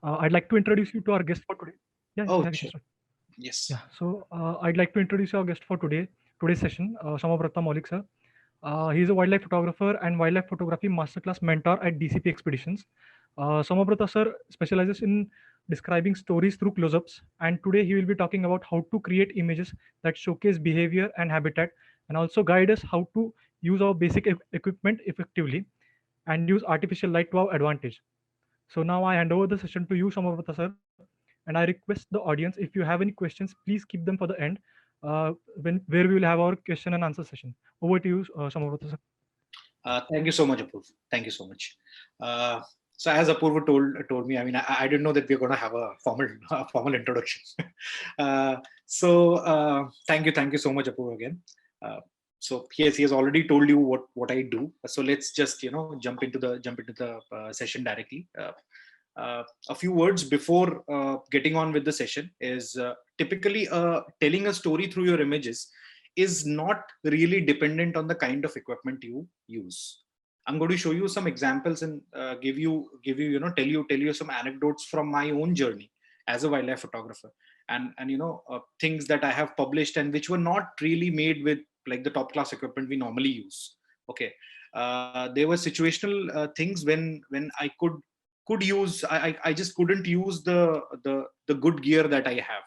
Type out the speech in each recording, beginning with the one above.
I'd like to introduce you to our guest for today. Oh, Yeah, we sure. can start. Yes. Yeah, so I'd like to introduce our guest for today's session, Soumabrata Moulick sir. He is a wildlife photographer and wildlife photography masterclass mentor at DCP Expeditions. Soumabrata sir specializes in describing stories through close-ups, and today he will be talking about how to create images that showcase behavior and habitat, and also guide us how to use our basic equipment effectively and use artificial light to our advantage. So now I hand over the session to you, Samavata sir, and I request the audience, if you have any questions, please keep them for the end, where we will have our question and answer session. Over to you, Samavata sir. Thank you so much, Apurv. Thank you so much. Uh, so as Apurva told me, I mean, I didn't know that we're going to have a formal a formal introduction. Thank you so much, Apurva, again. Uh, so he has already told you what I do. So let's just jump into the session directly. A few words before getting on with the session is typically telling a story through your images is not really dependent on the kind of equipment you use. I'm going to show you some examples and tell you some anecdotes from my own journey as a wildlife photographer, and things that I have published and which were not really made with like the top class equipment we normally use. Okay, there were situational things when I could use I just couldn't use the good gear that I have,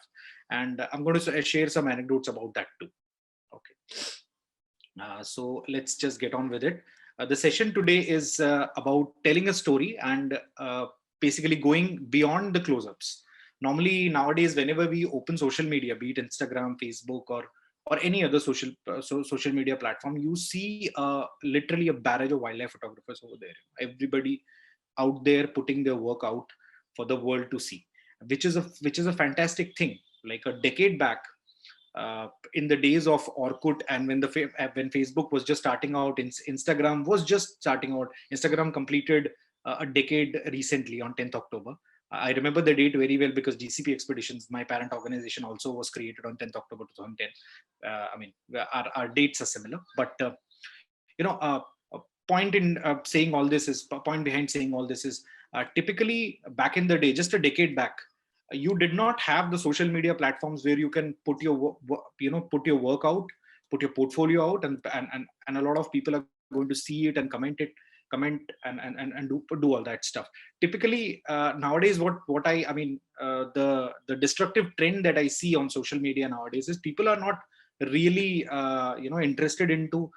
and I'm going to share some anecdotes about that too. Okay, so let's just get on with it. The session today is about telling a story and basically going beyond the close-ups. Normally nowadays, whenever we open social media, be it Instagram, Facebook, or any other social media platform, you see literally a barrage of wildlife photographers over there. Everybody out there putting their work out for the world to see, which is a fantastic thing. Like a decade back, in the days of Orkut, and when Facebook was just starting out, Instagram was just starting out. Instagram completed a decade recently on 10th October. I remember the date very well because DCP Expeditions, my parent organization, also was created on 10th October 2010. I mean, our dates are similar, but a point behind saying all this is typically back in the day, just a decade back, you did not have the social media platforms where you can put your work out, put your portfolio out, and a lot of people are going to see it and comment and do all that stuff. Typically nowadays, the destructive trend that I see on social media nowadays is people are not really interested into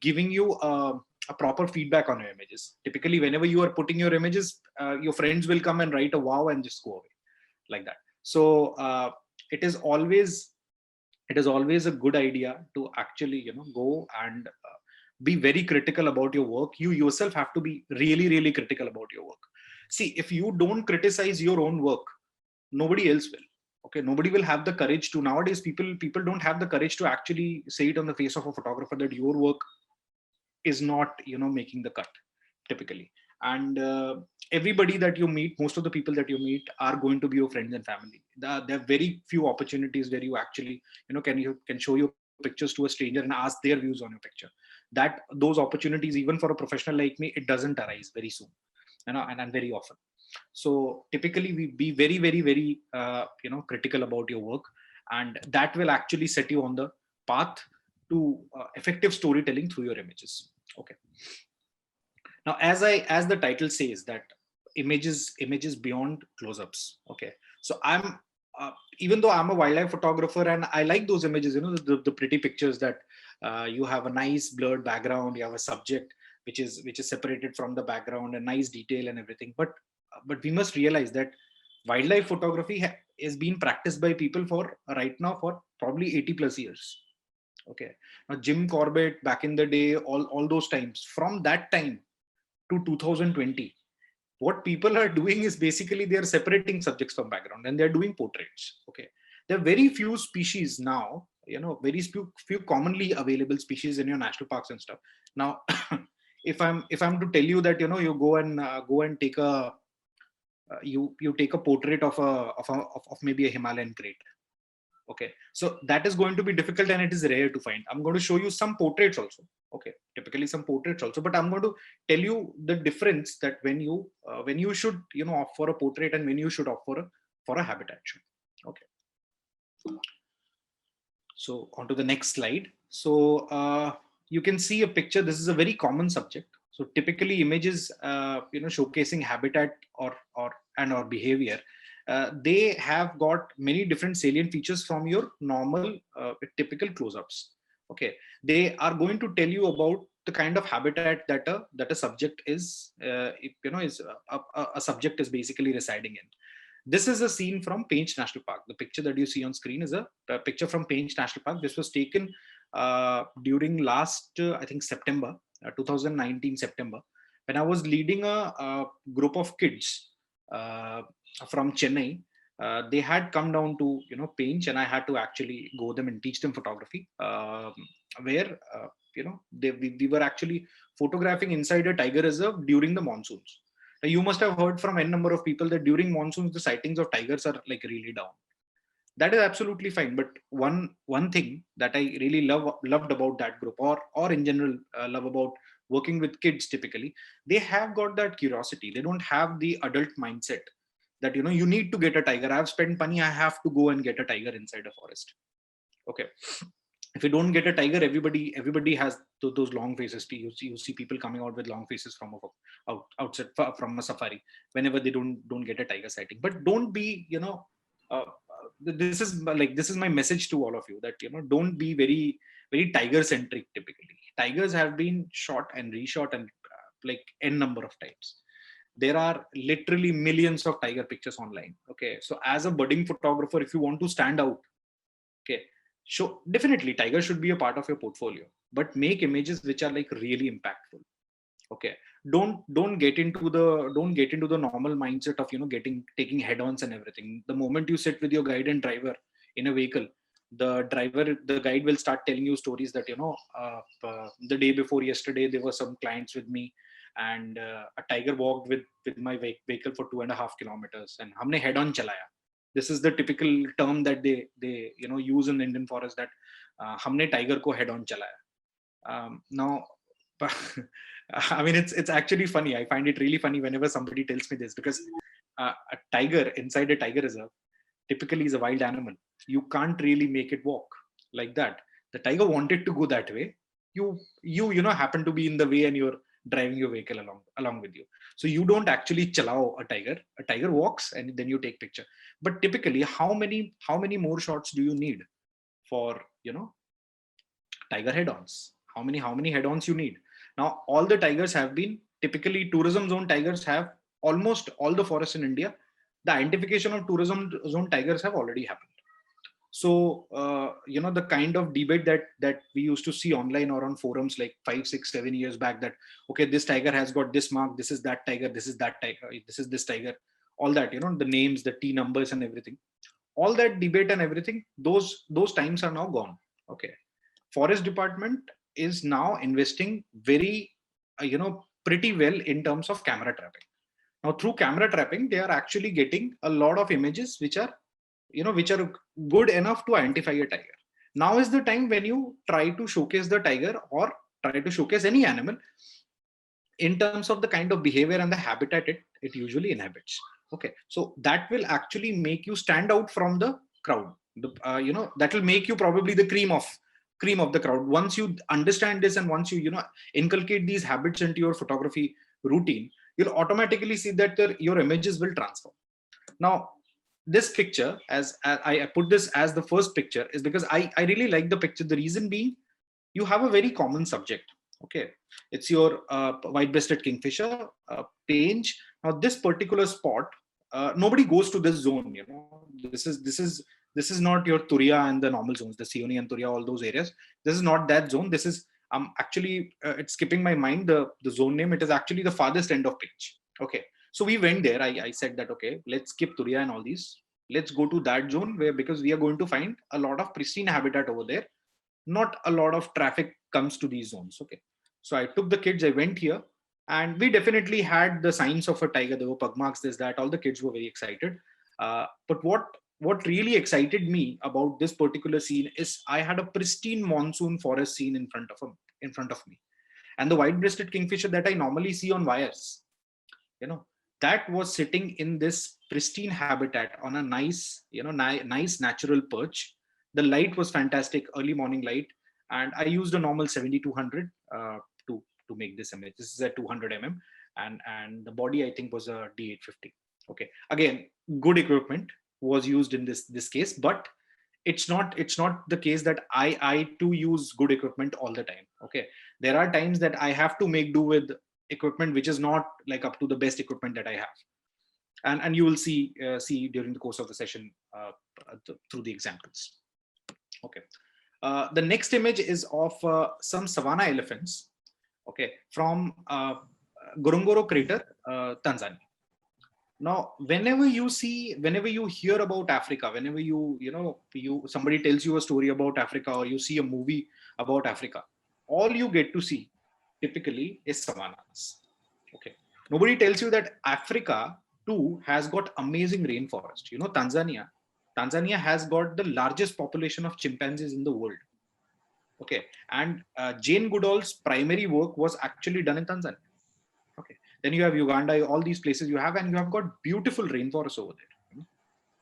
giving you a proper feedback on your images. Typically whenever you are putting your images, your friends will come and write a wow and just go away like that. So it is always a good idea to actually go and be very critical about your work. You yourself have to be really really critical about your work. See, if you don't criticize your own work, nobody else will. Okay, nobody will have the courage to. Nowadays people don't have the courage to actually say it on the face of a photographer that your work is not making the cut typically. And everybody that you meet, most of the people that you meet are going to be your friends and family. There are very few opportunities where you actually can show your pictures to a stranger and ask their views on your picture. That those opportunities, even for a professional like me, it doesn't arise very soon, and very often. So typically we be very very very critical about your work, and that will actually set you on the path to effective storytelling through your images. Okay, now as the title says that images beyond close-ups. Okay, so I'm even though I'm a wildlife photographer and I like those images, the pretty pictures that you have a nice blurred background, you have a subject which is separated from the background, a nice detail and everything. But we must realize that wildlife photography is being practiced by people for right now for probably 80 plus years. Okay, now Jim Corbett back in the day, all those times, from that time to 2020, what people are doing is basically they are separating subjects from background and they're doing portraits. Okay, there are very few species now, very few commonly available species in your national parks and stuff now. If I'm to tell you that you go and take a you take a portrait of maybe a Himalayan crate. Okay, so that is going to be difficult and it is rare to find. I'm going to show you some portraits also Okay, typically some portraits also, but I'm going to tell you the difference that when you should opt for a portrait and when you should opt for a habitat shoot. Okay, so on to the next slide. So you can see a picture. This is a very common subject. So typically images showcasing habitat or behavior, they have got many different salient features from your normal typical close-ups. Okay, they are going to tell you about the kind of habitat that a subject is a subject is basically residing in. This is a scene from Painch National Park. The picture that you see on screen is a picture from Painch National Park. This was taken during last, I think, September, 2019 September, when I was leading a group of kids from Chennai. They had come down to Painch, and I had to actually go them and teach them photography. Where we were actually photographing inside a tiger reserve during the monsoons. You must have heard from n number of people that during monsoons the sightings of tigers are like really down. That is absolutely fine, but one thing that I really loved about that group, or in general love about working with kids, typically they have got that curiosity. They don't have the adult mindset that you need to get a tiger. I've spent money, I have to go and get a tiger inside a forest. Okay, if you don't get a tiger, everybody has those long faces. You see people coming out with long faces from outside from a safari whenever they don't get a tiger sighting. But don't be this is my message to all of you, that don't be very tiger centric. Typically tigers have been shot and reshot and like n number of times. There are literally millions of tiger pictures online. Okay, so as a budding photographer, if you want to stand out, okay, so definitely tiger should be a part of your portfolio, but make images which are like really impactful. Okay, don't get into the normal mindset of taking head-ons and everything. The moment you sit with your guide and driver in a vehicle, the guide will start telling you stories that the day before yesterday there were some clients with me, and a tiger walked with my vehicle for 2.5 kilometers and हमने head on चलाया. This is the typical term that they use in Indian forest, that हमने tiger को head on चलाया. Now I mean, it's actually funny. I find it really funny whenever somebody tells me this, because a tiger inside a tiger reserve typically is a wild animal. You can't really make it walk like that. The tiger wanted to go that way. You happen to be in the way and you're driving your vehicle along with you. So you don't actually chalao a tiger. A tiger walks and then you take picture. But typically, how many more shots do you need for tiger head-ons? How many head-ons you need? Now, all the tigers have been typically tourism zone tigers have almost all the forests in India. The identification of tourism zone tigers have already happened. So, the kind of debate that we used to see online or on forums like 5, 6, 7 years back, that, okay, this tiger has got this mark, this is that tiger, this is that tiger, this is this tiger, all that, the names, the T numbers and everything, all that debate and everything, those times are now gone. Okay. Forest department is now investing very pretty well in terms of camera trapping. Now through camera trapping, they are actually getting a lot of images which are good enough to identify a tiger. Now is the time when you try to showcase the tiger or try to showcase any animal in terms of the kind of behavior and the habitat it usually inhabits. Okay, so that will actually make you stand out from the crowd. That will make you probably the cream of the crowd. Once you understand this and once you inculcate these habits into your photography routine, you'll automatically see that your images will transform. Now this picture, as I put this as the first picture, is because I really like the picture. The reason being, you have a very common subject. Okay, it's your white-breasted kingfisher, Painch. Now this particular spot, nobody goes to this zone. This is not your Turia and the normal zones, the Sioni and Turia, all those areas. This is not that zone. This is actually it's skipping my mind the zone name. It is actually the farthest end of Painch. Okay, so we went there. I said that, okay, let's skip Turia and all these. Let's go to that zone because we are going to find a lot of pristine habitat over there. Not a lot of traffic comes to these zones. Okay, so I took the kids, I went here, and we definitely had the signs of a tiger. There were pug marks, this, that. All the kids were very excited. But what really excited me about this particular scene is I had a pristine monsoon forest scene in front of in front of me. And the white-breasted kingfisher that I normally see on wires, that was sitting in this pristine habitat on a nice, nice natural perch. The light was fantastic, early morning light, and I used a normal 7200 to make this image. This is at 200 mm, and the body I think was a D850. Okay, again, good equipment was used in this case, but it's not the case that I too use good equipment all the time. Okay, there are times that I have to make do with equipment which is not like up to the best equipment that I have, and you will see during the course of the session through the examples. Okay, the next image is of some Savannah elephants, okay, from Ngorongoro crater, Tanzania. Now, whenever you hear about Africa, whenever somebody tells you a story about Africa, or you see a movie about Africa, all you get to see typically is savannas. Okay, nobody tells you that Africa too has got amazing rainforest. Tanzania has got the largest population of chimpanzees in the world. Okay, and Jane Goodall's primary work was actually done in Tanzania. Okay, then you have Uganda, all these places you have, and you have got beautiful rainforests over there.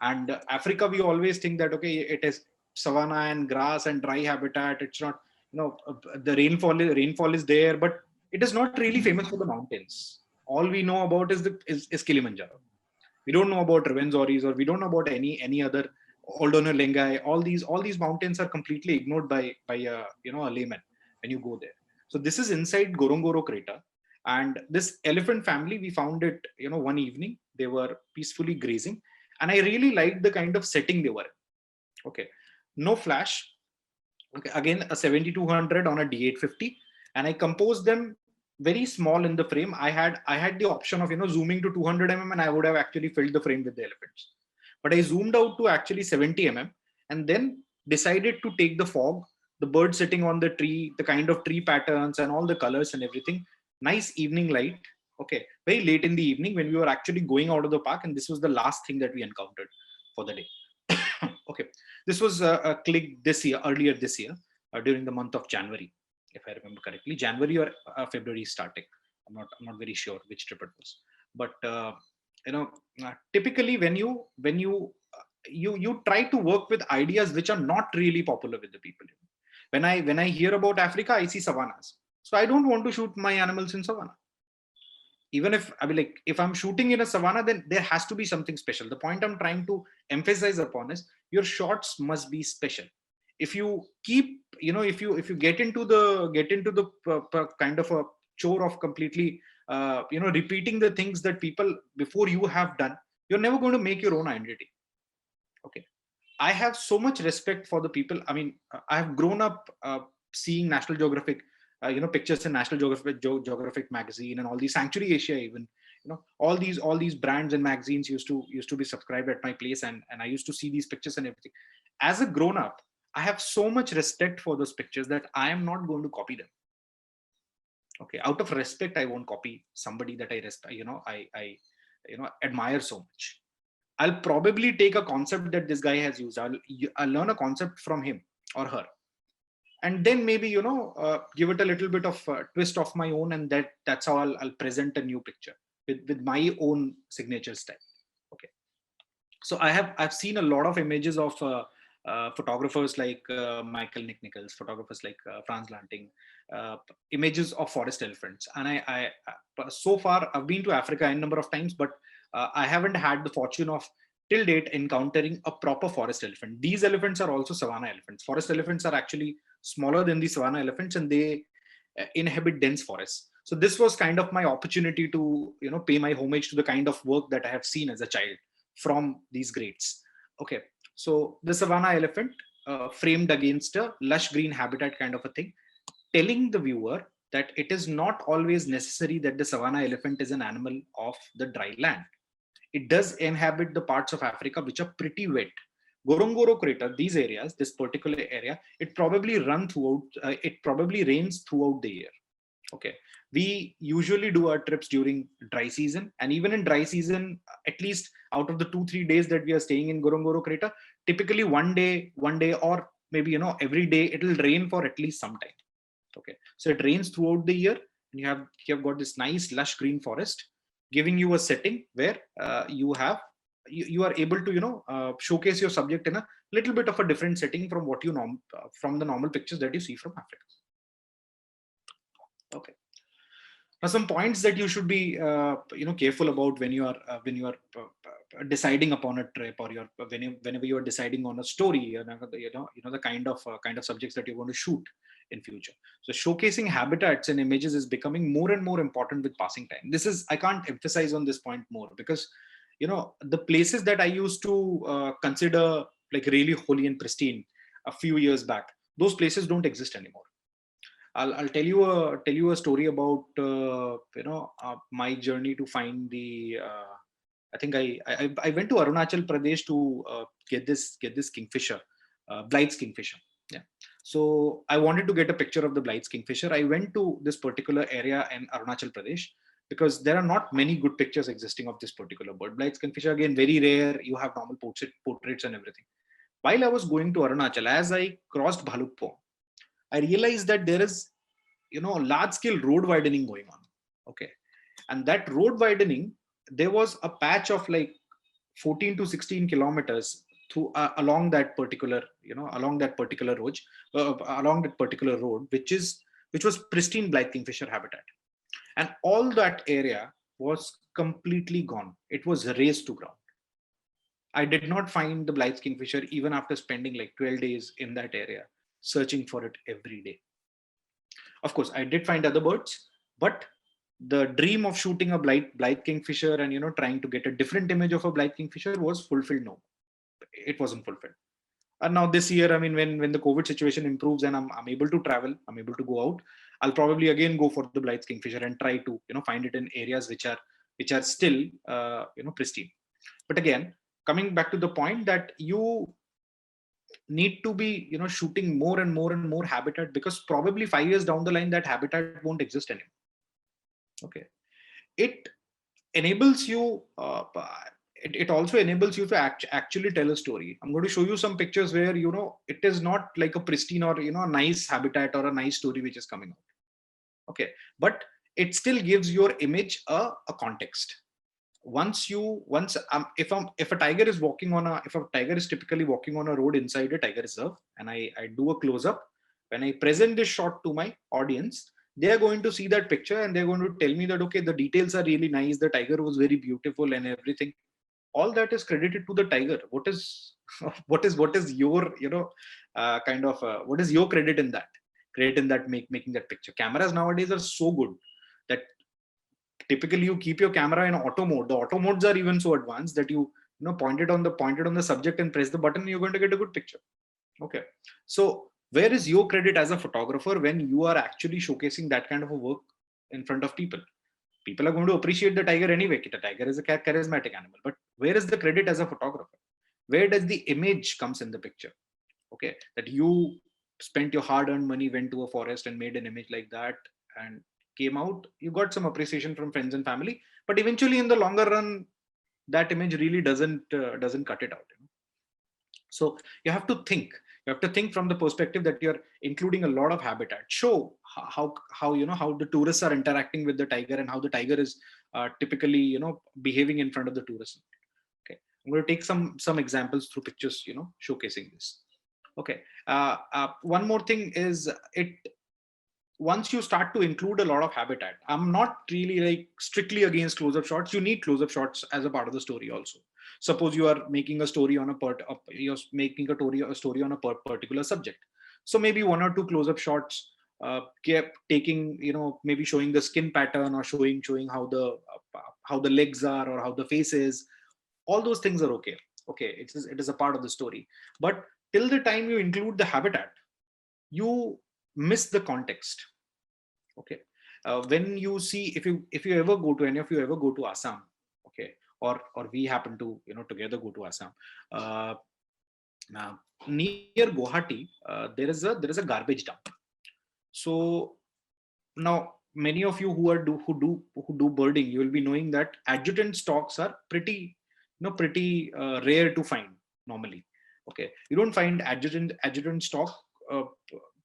And Africa, we always think that, okay, it is savanna and grass and dry habitat. It's not, the rainfall is there, but it is not really famous for the mountains. All we know about is Kilimanjaro. We don't know about Rwenzori's, or we don't know about any other Oldona Lengai. All these mountains are completely ignored by a layman when you go there. So this is inside Ngorongoro crater. And this elephant family, we found it, one evening. They were peacefully grazing, and I really liked the kind of setting they were in. Okay, no flash. Okay, again a 7200 on a D850, and I composed them very small in the frame. I had the option of zooming to 200 mm, and I would have actually filled the frame with the elephants. But I zoomed out to actually 70 mm, and then decided to take the fog, the bird sitting on the tree, the kind of tree patterns and all the colors and everything. Nice evening light. Okay, very late in the evening when we were actually going out of the park, and this was the last thing that we encountered for the day. Okay, this was clicked earlier this year, during the month of January, if I remember correctly, January or February starting. I'm not very sure which trip it was, but typically when you try to work with ideas which are not really popular with the people. When I hear about Africa, I see savannas. So I don't want to shoot my animals in savanna. Even if if I'm shooting in a savanna, then there has to be something special. The point I'm trying to emphasize upon is your shots must be special. If you keep, if you get into the kind of a chore of completely, repeating the things that people before you have done, you're never going to make your own identity. Okay, I have so much respect for the people. I mean, I have grown up seeing National Geographic, pictures in National Geographic magazine, and all these Sanctuary Asia, even, all these brands and magazines used to be subscribed at my place, and I used to see these pictures and everything. As a grown up, I have so much respect for those pictures that I am not going to copy them. Okay, out of respect, I won't copy somebody that I respect, I admire so much. I'll probably take a concept that this guy has used. I'll learn a concept from him or her, and then maybe give it a little bit of a twist of my own, and that's how I'll present a new picture with my own signature style. Okay, so I've seen a lot of images of photographers like Michael Nichols, photographers like Franz Lanting, images of forest elephants, and I so far I've been to Africa a number of times, but I haven't had the fortune of till date encountering a proper forest elephant. These elephants are also savanna elephants. Forest elephants are actually smaller than the savanna elephants, and they inhabit dense forests. So this was kind of my opportunity to pay my homage to the kind of work that I have seen as a child from these greats. Okay, so the savanna elephant framed against a lush green habitat kind of a thing, telling the viewer that it is not always necessary that the savanna elephant is an animal of the dry land. It does inhabit the parts of Africa which are pretty wet. Ngorongoro crater, these areas, this particular area, it probably rains throughout the year. Okay, we usually do our trips during dry season, and even in dry season, at least out of the 2-3 days that we are staying in Ngorongoro crater, typically one day, or maybe every day, it'll rain for at least some time. Okay, so it rains throughout the year, and you have got this nice lush green forest, giving you a setting where you are able to showcase your subject in a little bit of a different setting from what you from the normal pictures that you see from Africa. Okay. Now, some points that you should be careful about when you are deciding upon a trip, or whenever you are deciding on a story, the kind of subjects that you're going to shoot in future. So showcasing habitats and images is becoming more and more important with passing time. This is, I can't emphasize on this point more, because the places that I used to consider like really holy and pristine a few years back, those places don't exist anymore. I'll tell you a story about my journey to find the. I think I went to Arunachal Pradesh to get this kingfisher, Blight's kingfisher. Yeah. So I wanted to get a picture of the Blight's kingfisher. I went to this particular area in Arunachal Pradesh because there are not many good pictures existing of this particular bird. Blight's kingfisher, again, very rare. You have normal portraits and everything. While I was going to Arunachal, as I crossed Bhalukpo, I realized that there is, large scale road widening going on. Okay. And that road widening, there was a patch of like 14 to 16 kilometers through along that particular road, which was pristine Blight kingfisher habitat. And all that area was completely gone. It was razed to ground. I did not find the Blight's kingfisher even after spending like 12 days in that area, searching for it every day. Of course, I did find other birds, but the dream of shooting a Blight kingfisher and trying to get a different image of a Blight kingfisher was fulfilled. No, it wasn't fulfilled. And now this year, I mean, when the COVID situation improves and I'm able to travel, I'm able to go out, I'll probably again go for the Blight's kingfisher and try to find it in areas which are still pristine. But again, coming back to the point that you need to be shooting more and more and more habitat, because probably 5 years down the line that habitat won't exist anymore. Okay, it enables you it also enables you to actually tell a story. I'm going to show you some pictures where it is not like a pristine or a nice habitat or a nice story which is coming out. Okay, but it still gives your image a context. If a tiger is typically walking on a road inside a tiger reserve, and I do a close-up, when I present this shot to my audience, they are going to see that picture and they're going to tell me that, okay, the details are really nice, the tiger was very beautiful and everything. All that is credited to the tiger. What is your what is your credit in that making that picture? Cameras nowadays are so good that typically you keep your camera in auto mode. The auto modes are even so advanced that you pointed on the subject and press the button, you're going to get a good picture. Okay, so where is your credit as a photographer when you are actually showcasing that kind of a work in front of people? People are going to appreciate the tiger anyway. The tiger is a charismatic animal, but where is the credit as a photographer? Where does the image comes in the picture? Okay, that you spent your hard-earned money, went to a forest and made an image like that and came out, you got some appreciation from friends and family, but eventually in the longer run that image really doesn't cut it out. So you have to think from the perspective that you're including a lot of habitat. Show how the tourists are interacting with the tiger and how the tiger is typically behaving in front of the tourists. Okay, I'm going to take some examples through pictures showcasing this. Okay, one more thing is, once you start to include a lot of habitat, I'm not really like strictly against close-up shots. You need close-up shots as a part of the story also. Suppose you are making a story on a story on a particular subject. So maybe 1 or 2 close-up shots, kept taking, maybe showing the skin pattern or showing how the legs are or how the face is. All those things are okay. Okay, it is a part of the story. But till the time you include the habitat, you miss the context. Okay, when you see, if you ever go to, any of you ever go to Assam, okay, or we happen to together go to Assam, near Guwahati, there is a garbage dump. So now many of you who do birding, you will be knowing that adjutant stocks are pretty rare to find normally. Okay, you don't find adjutant stock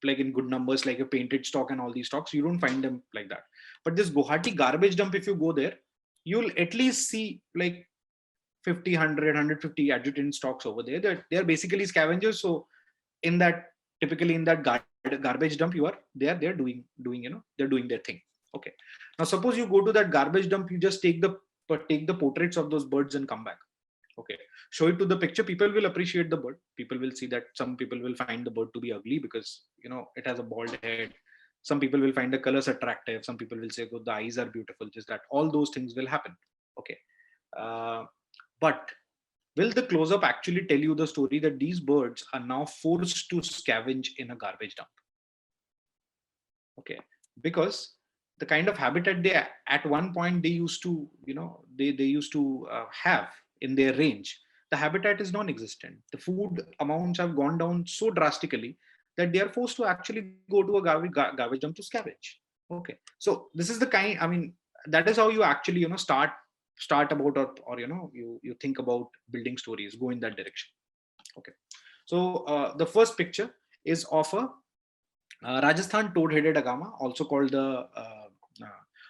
like in good numbers, like a painted stock and all these stocks. You don't find them like that. But this Guwahati garbage dump, if you go there, you'll at least see like 50, 100, 150 adjutant stocks over there. They're basically scavengers. So in that, typically in that garbage dump, they're doing, they're doing their thing. Okay. Now, suppose you go to that garbage dump, you just take the portraits of those birds and come back. Okay. Show it to the picture. People will appreciate the bird. People will see that some people will find the bird to be ugly because, it has a bald head. Some people will find the colors attractive. Some people will say, oh, the eyes are beautiful. Just that. All those things will happen. Okay. But will the close-up actually tell you the story that these birds are now forced to scavenge in a garbage dump? Okay, because the kind of habitat they at one point they used to, they used to have in their range, the habitat is non-existent. The food amounts have gone down so drastically that they are forced to actually go to a garbage dump to scavenge. Okay, so this is the kind, I mean, that is how you actually, start about, or you think about building stories, go in that direction. Okay, so the first picture is of a Rajasthan toad-headed agama, also called the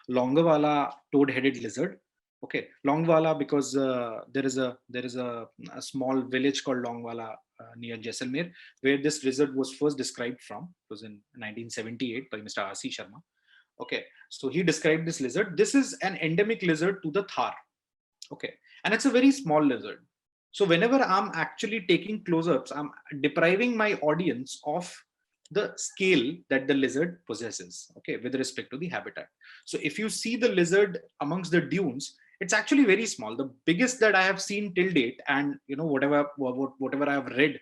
Longawala toad-headed lizard. Okay, Longwala because there is a small village called Longwala near Jaisalmer, where this lizard was first described from. It was in 1978 by Mr. R.C. Sharma. Okay, so he described this lizard. This is an endemic lizard to the Thar. Okay, and it's a very small lizard. So whenever I'm actually taking close-ups, I'm depriving my audience of the scale that the lizard possesses, okay, with respect to the habitat. So if you see the lizard amongst the dunes, it's actually very small. The biggest that I have seen till date, and whatever I have read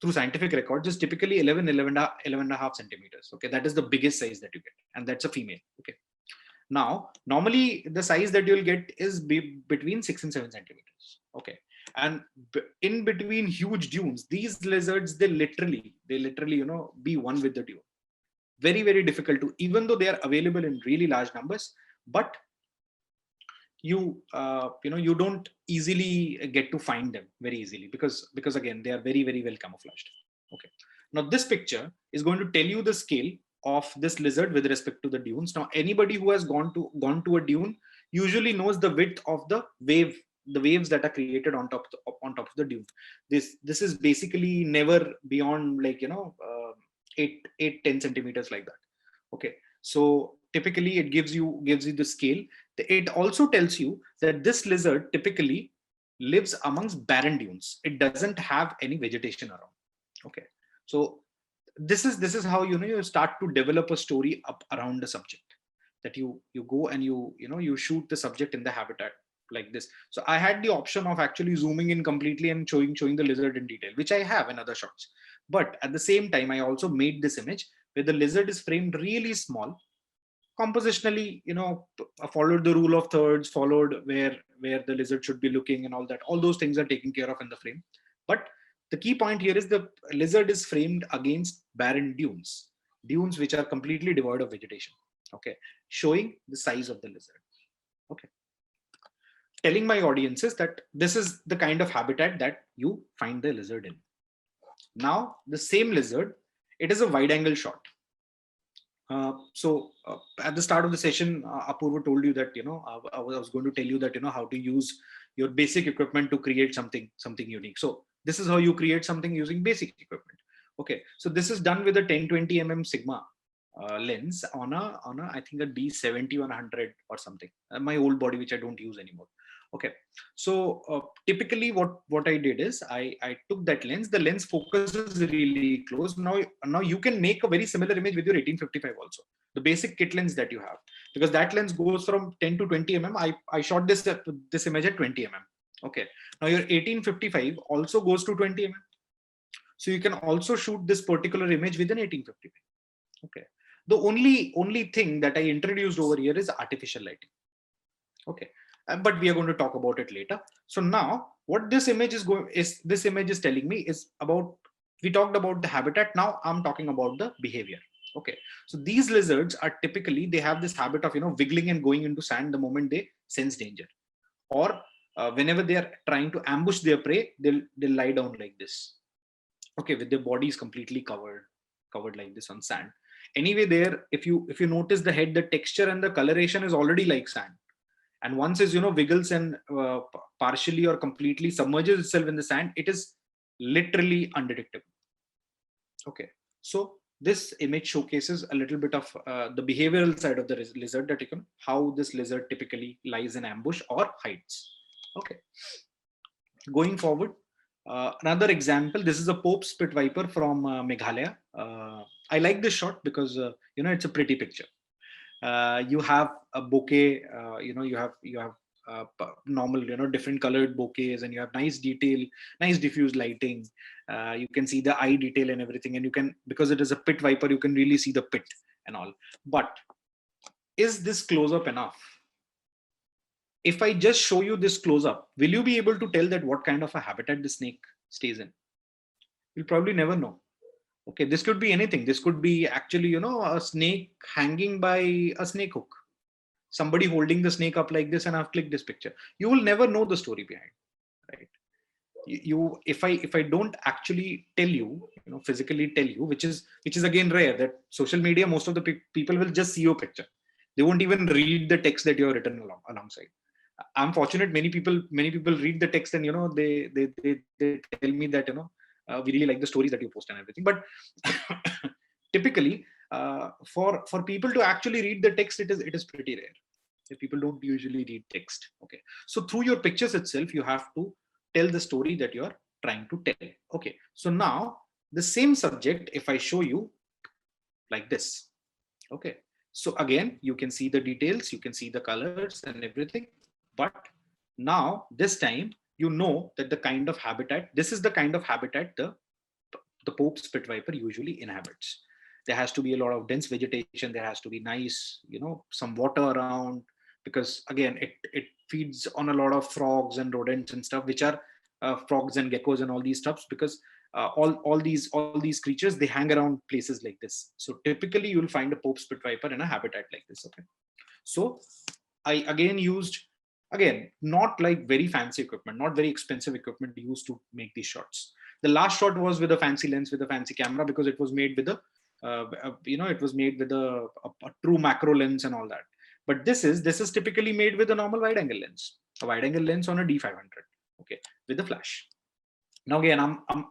through scientific records, is typically 11 and a half centimeters. Okay, that is the biggest size that you get, and that's a female. Okay, now normally the size that you'll get is between 6 and 7 centimeters. Okay, and in between huge dunes, these lizards, they literally be one with the dune. Very, very difficult to, even though they are available in really large numbers, but you don't easily get to find them very easily because again, they are very, very well camouflaged. Okay, now this picture is going to tell you the scale of this lizard with respect to the dunes. Now anybody who has gone to a dune usually knows the width of the waves that are created on top of the dune. This is basically never beyond like 8-10 centimeters like that. Okay, so typically it gives you the scale. It also tells you that this lizard typically lives amongst barren dunes. It doesn't have any vegetation around. Okay, so this is how you start to develop a story up around the subject, that you go and you shoot the subject in the habitat like this. So I had the option of actually zooming in completely and showing the lizard in detail, which I have in other shots. But at the same time, I also made this image where the lizard is framed really small, compositionally, followed the rule of thirds, followed where the lizard should be looking and all that. All those things are taken care of in the frame. But the key point here is the lizard is framed against barren dunes which are completely devoid of vegetation. Okay, showing the size of the lizard. Okay, telling my audiences that this is the kind of habitat that you find the lizard in. Now, the same lizard, it is a wide angle shot. So at the start of the session, Apurva told you that, I was going to tell you that, how to use your basic equipment to create something unique. So this is how you create something using basic equipment. Okay, so this is done with a 1020 mm Sigma lens on a I think a D70 or 100 or something. My old body, which I don't use anymore. Okay, so typically what I did is I took that lens. The lens focuses really close. Now you can make a very similar image with your 1855 also, the basic kit lens that you have, because that lens goes from 10 to 20 mm. I shot this image at 20 mm. Okay, now your 1855 also goes to 20 mm, so you can also shoot this particular image with an 1855. Okay, the only thing that I introduced over here is artificial lighting. Okay, but we are going to talk about it later. So now what this image is telling me is about, we talked about the habitat. Now I'm talking about the behavior. Okay, so these lizards are typically, they have this habit of wiggling and going into sand the moment they sense danger, or whenever they are trying to ambush their prey, they'll lie down like this. Okay, with their bodies completely covered. covered like this on sand. Anyway, there, if you notice the head, the texture and the coloration is already like sand. And once is, wiggles and partially or completely submerges itself in the sand, it is literally undetectable. Okay, so this image showcases a little bit of the behavioral side of the lizard, that how this lizard typically lies in ambush or hides. Okay, going forward, another example, this is a Pope spit viper from Meghalaya. I like this shot because it's a pretty picture. You have a bouquet, you have normal, different colored bouquets, and you have nice detail, nice diffuse lighting. You can see the eye detail and everything, and you can, because it is a pit viper, you can really see the pit and all. But is this close up enough? If I just show you this close up, will you be able to tell that what kind of a habitat the snake stays in? You'll probably never know. Okay, this could be anything. This could be actually, a snake hanging by a snake hook. Somebody holding the snake up like this, and I've clicked this picture. You will never know the story behind, right? If I don't actually tell you, physically tell you, which is again rare, that social media, most of the people will just see your picture. They won't even read the text that you have written alongside. I'm fortunate. Many people read the text, and they tell me that we really like the stories that you post and everything. But typically, for people to actually read the text, it is pretty rare. People don't usually read text. Okay, so through your pictures itself, you have to tell the story that you are trying to tell. Okay, so now the same subject, if I show you like this, okay, so again, you can see the details, you can see the colors and everything. But now this time, that the kind of habitat, this is the kind of habitat the Pope spit viper usually inhabits. There has to be a lot of dense vegetation. There has to be nice, some water around, because again, it feeds on a lot of frogs and rodents and stuff, which are frogs and geckos and all these stuffs, because all these creatures, they hang around places like this. So typically you'll find a Pope spit viper in a habitat like this. Okay, so I again used, not like very fancy equipment, not very expensive equipment used to make these shots. The last shot was with a fancy lens, with a fancy camera, because it was made with a it was made with a true macro lens and all that. But this is typically made with a normal wide angle lens, a wide angle lens on a D500, okay, with a flash. Now again, I'm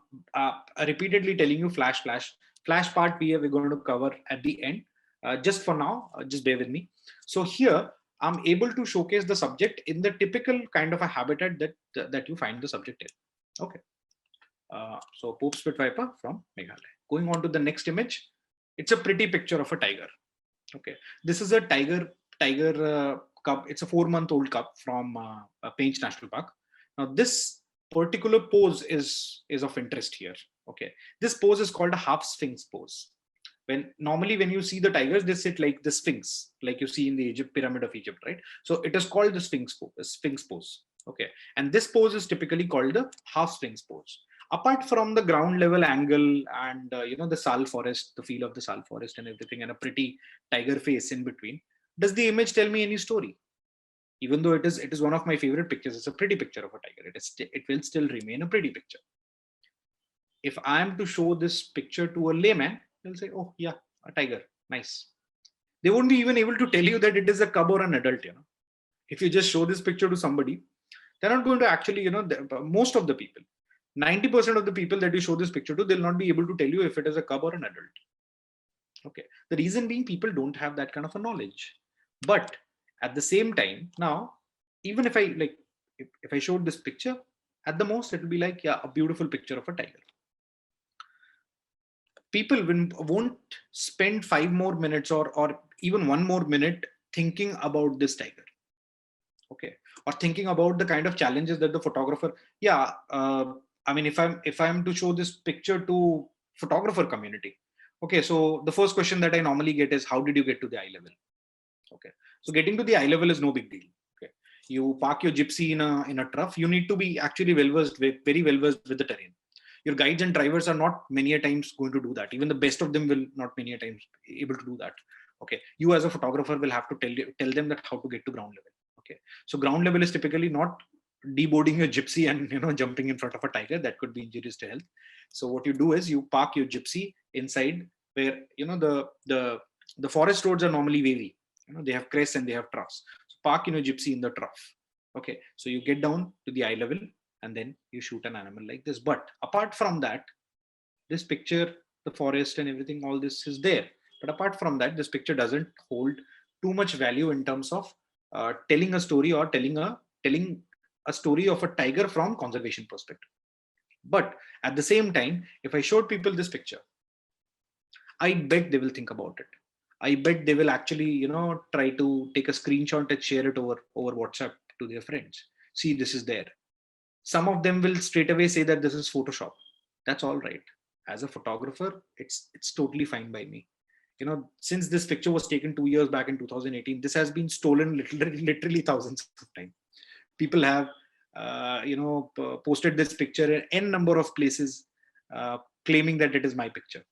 repeatedly telling you flash part we're going to cover at the end. Just for now, just bear with me. So here I'm able to showcase the subject in the typical kind of a habitat that you find the subject in. Okay. So Pope spit viper from Meghalaya. Going on to the next image, it's a pretty picture of a tiger. Okay, this is a tiger cub. It's a 4-month-old cub from Painch National Park. Now this particular pose is of interest here. Okay, this pose is called a half Sphinx pose. Normally when you see the tigers, they sit like the Sphinx, like you see in the pyramid of Egypt, right? So it is called the Sphinx pose. Okay, and this pose is typically called the half Sphinx pose. Apart from the ground level angle and the sal forest, the feel of the sal forest and everything, and a pretty tiger face in between, does the image tell me any story? Even though it is one of my favorite pictures, it's a pretty picture of a tiger. It will still remain a pretty picture. If I am to show this picture to a layman, they'll say, "Oh yeah, a tiger, nice." They won't be even able to tell you that it is a cub or an adult. If you just show this picture to somebody, they're not going to actually, most of the people, 90% of the people that you show this picture to, they'll not be able to tell you if it is a cub or an adult. Okay, the reason being, people don't have that kind of a knowledge. But at the same time, now, even if I showed this picture, at the most it will be like, yeah, a beautiful picture of a tiger. People won't spend 5 more minutes or even 1 more minute thinking about this tiger. Okay, or thinking about the kind of challenges that the photographer, I mean, if I'm to show this picture to photographer community, okay, so the first question that I normally get is, how did you get to the eye level? Okay, so getting to the eye level is no big deal. Okay, you park your gypsy in a trough. You need to be actually very well versed with the terrain. Your guides and drivers are not many a times going to do that. Even the best of them will not many a times be able to do that. Okay, you as a photographer will have to tell them that how to get to ground level. Okay, so ground level is typically not deboarding your gypsy and jumping in front of a tiger. That could be injurious to health. So what you do is you park your gypsy inside where the forest roads are normally wavy. They have crests and they have troughs. So park gypsy in the trough. Okay, so you get down to the eye level and then you shoot an animal like this. But apart from that, this picture, the forest and everything, all this is there. But apart from that, this picture doesn't hold too much value in terms of telling a story or telling a story of a tiger from conservation perspective. But at the same time, if I showed people this picture, I bet they will think about it. I bet they will actually, try to take a screenshot and share it over WhatsApp to their friends. See, this is there. Some of them will straight away say that this is Photoshop. That's all right. As a photographer, it's totally fine by me. Since this picture was taken 2 years back in 2018, this has been stolen literally thousands of times. People have, posted this picture in n number of places, claiming that it is my picture.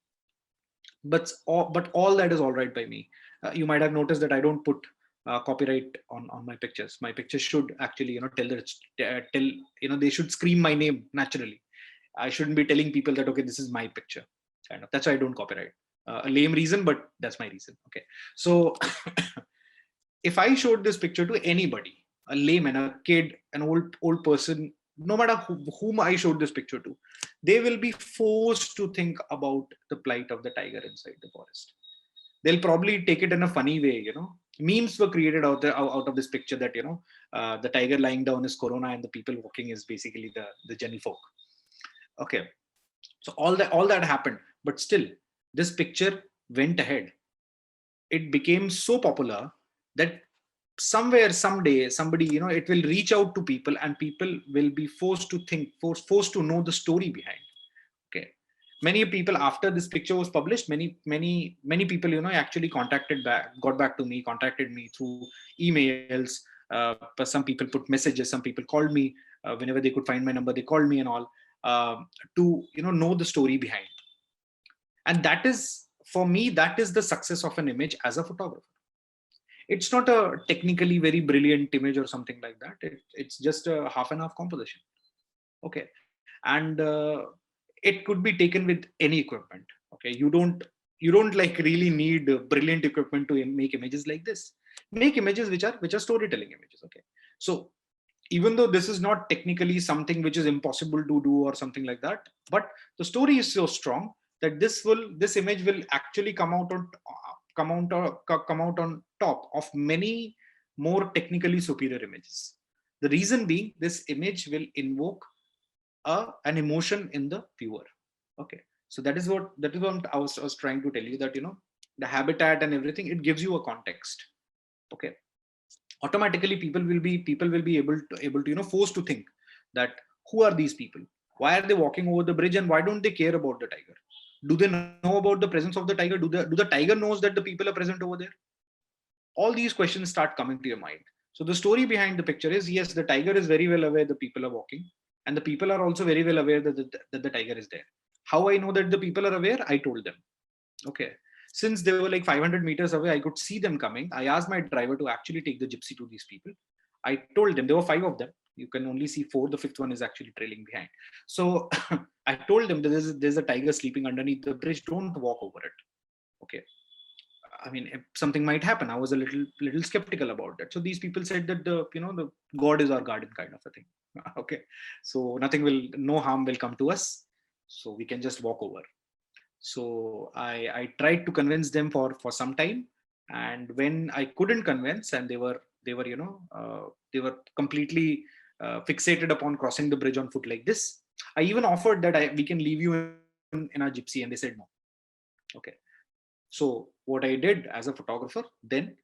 But all that is all right by me. You might have noticed that I don't put copyright on my pictures. My pictures should actually, they should scream my name naturally. I shouldn't be telling people that, okay, this is my picture. Kind of. That's why I don't copyright. A lame reason, but that's my reason. Okay. So if I showed this picture to anybody, a layman, a kid, an old person, no matter whom I showed this picture to, they will be forced to think about the plight of the tiger inside the forest. They'll probably take it in a funny way. Memes were created out of this picture that, the tiger lying down is corona and the people walking is basically the general folk. Okay. So all that happened, but still this picture went ahead. It became so popular that somewhere, someday, somebody, it will reach out to people and people will be forced to think, forced to know the story behind. Okay. Many people, after this picture was published, many people, actually got back to me, contacted me through emails. But some people put messages, some people called me whenever they could find my number, they called me and all, to, know the story behind. And that is, for me, that is the success of an image as a photographer. It's not a technically very brilliant image or something like that. It's just a half and half composition. Okay. And it could be taken with any equipment. Okay. You don't like really need brilliant equipment to make images like this. Make images which are storytelling images. Okay. So even though this is not technically something which is impossible to do or something like that, but the story is so strong that this image will actually come out on top of many more technically superior images. The reason being, this image will invoke an emotion in the viewer. Okay, so that is what I was trying to tell you, that the habitat and everything, it gives you a context. Okay, automatically people will be able to forced to think that who are these people, why are they walking over the bridge, and why don't they care about the tiger? Do they know about the presence of the tiger? Do the tiger knows that the people are present over there? All these questions start coming to your mind. So the story behind the picture is, yes, the tiger is very well aware the people are walking, and the people are also very well aware that the tiger is there. How I know that the people are aware? I told them. Okay, since they were like 500 meters away, I could see them coming. I asked my driver to actually take the gypsy to these people. I told them, there were 5 of them. You can only see 4. The 5th one is actually trailing behind. So I told them that there's a tiger sleeping underneath the bridge. Don't walk over it. Okay. I mean, if something might happen. I was a little skeptical about that. So these people said that the God is our guardian, kind of a thing. Okay. So no harm will come to us. So we can just walk over. So I tried to convince them for some time, and when I couldn't convince, and they were completely fixated upon crossing the bridge on foot like this, I even offered that we can leave you in our gypsy, and they said no. Okay. So what I did as a photographer, then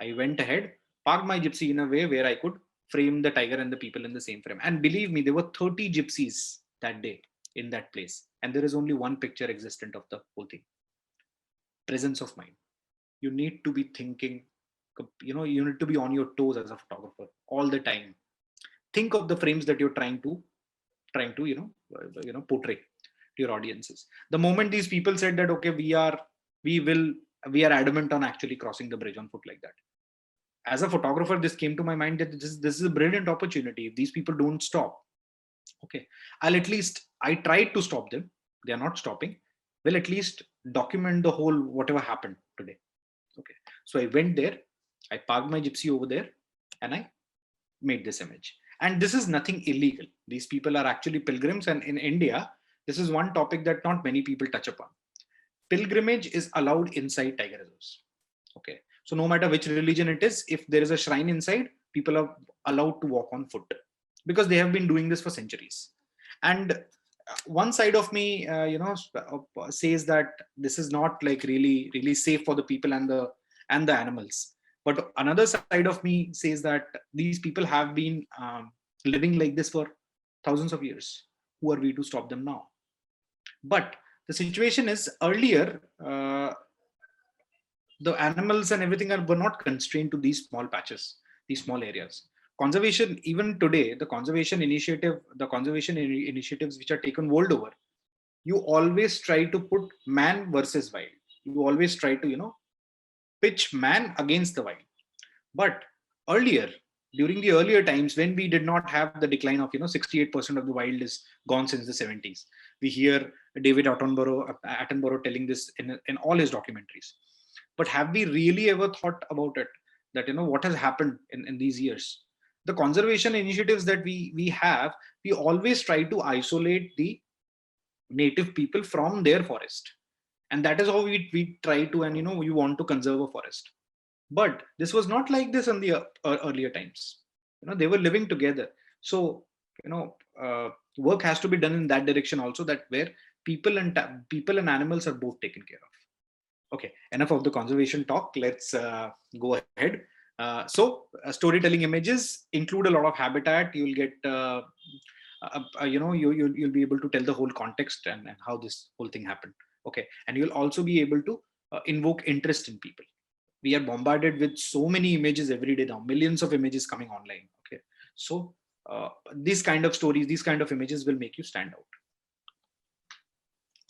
I went ahead, parked my gypsy in a way where I could frame the tiger and the people in the same frame. And believe me, there were 30 gypsies that day in that place, and there is only one picture existent of the whole thing. Presence of mind. You need to be thinking, you need to be on your toes as a photographer all the time. Think of the frames that you're trying to portray to your audiences. The moment these people said that, okay, we are adamant on actually crossing the bridge on foot like that, as a photographer, this came to my mind that this is a brilliant opportunity. If these people don't stop, okay, I tried to stop them. They are not stopping. Well, at least document the whole whatever happened today. Okay, so I went there, I parked my gypsy over there, and I made this image. And this is nothing illegal. These people are actually pilgrims, and in India, this is one topic that not many people touch upon. Pilgrimage is allowed inside tiger reserves. Okay, so no matter which religion it is, if there is a shrine inside, people are allowed to walk on foot because they have been doing this for centuries. And one side of me, says that this is not like really safe for the people and the animals. But another side of me says that these people have been living like this for thousands of years. Who are we to stop them now? But the situation is earlier, the animals and everything were not constrained to these small patches, these small areas. Conservation, even today, the conservation initiatives which are taken world over, you always try to put man versus wild. You always try to, pitch man against the wild. But earlier, during the earlier times when we did not have the decline of 68% of the wild is gone since the 70s, we hear David Attenborough telling this in all his documentaries. But have we really ever thought about it, that what has happened in these years? The conservation initiatives that we have, we always try to isolate the native people from their forest, and that is how we try to, and we want to conserve a forest. But this was not like this in the earlier times. They were living together. So work has to be done in that direction also, that where people and animals are both taken care of. Okay, enough of the conservation talk. Let's go ahead. Storytelling images include a lot of habitat. You'll get you'll be able to tell the whole context and how this whole thing happened. Okay, and you'll also be able to invoke interest in people. We are bombarded with so many images every day now, millions of images coming online. Okay, so these kind of stories, these kind of images will make you stand out.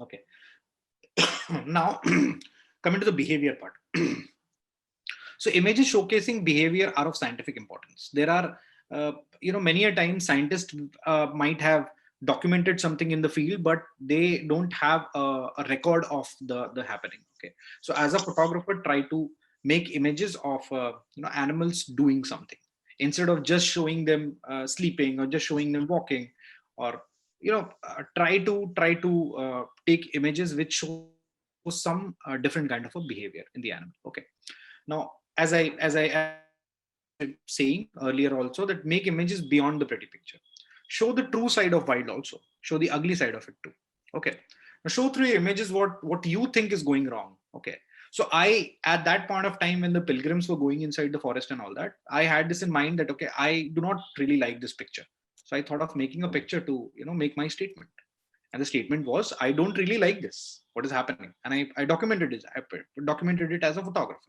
Okay, now coming to the behavior part. So images showcasing behavior are of scientific importance. There are many a time scientists might have documented something in the field, but they don't have a record of the happening. Okay, so as a photographer, try to make images of animals doing something, instead of just showing them sleeping or just showing them walking, or try to take images which show some different kind of a behavior in the animal. Okay, now as I saying earlier also, that make images beyond the pretty picture. Show the true side of wild also. Show the ugly side of it too. Okay. Now show through your images what you think is going wrong. Okay. So I, at that point of time when the pilgrims were going inside the forest and all that, I had this in mind that, okay, I do not really like this picture. So I thought of making a picture to, make my statement. And the statement was, I don't really like this. What is happening? And I documented it. I documented it as a photographer.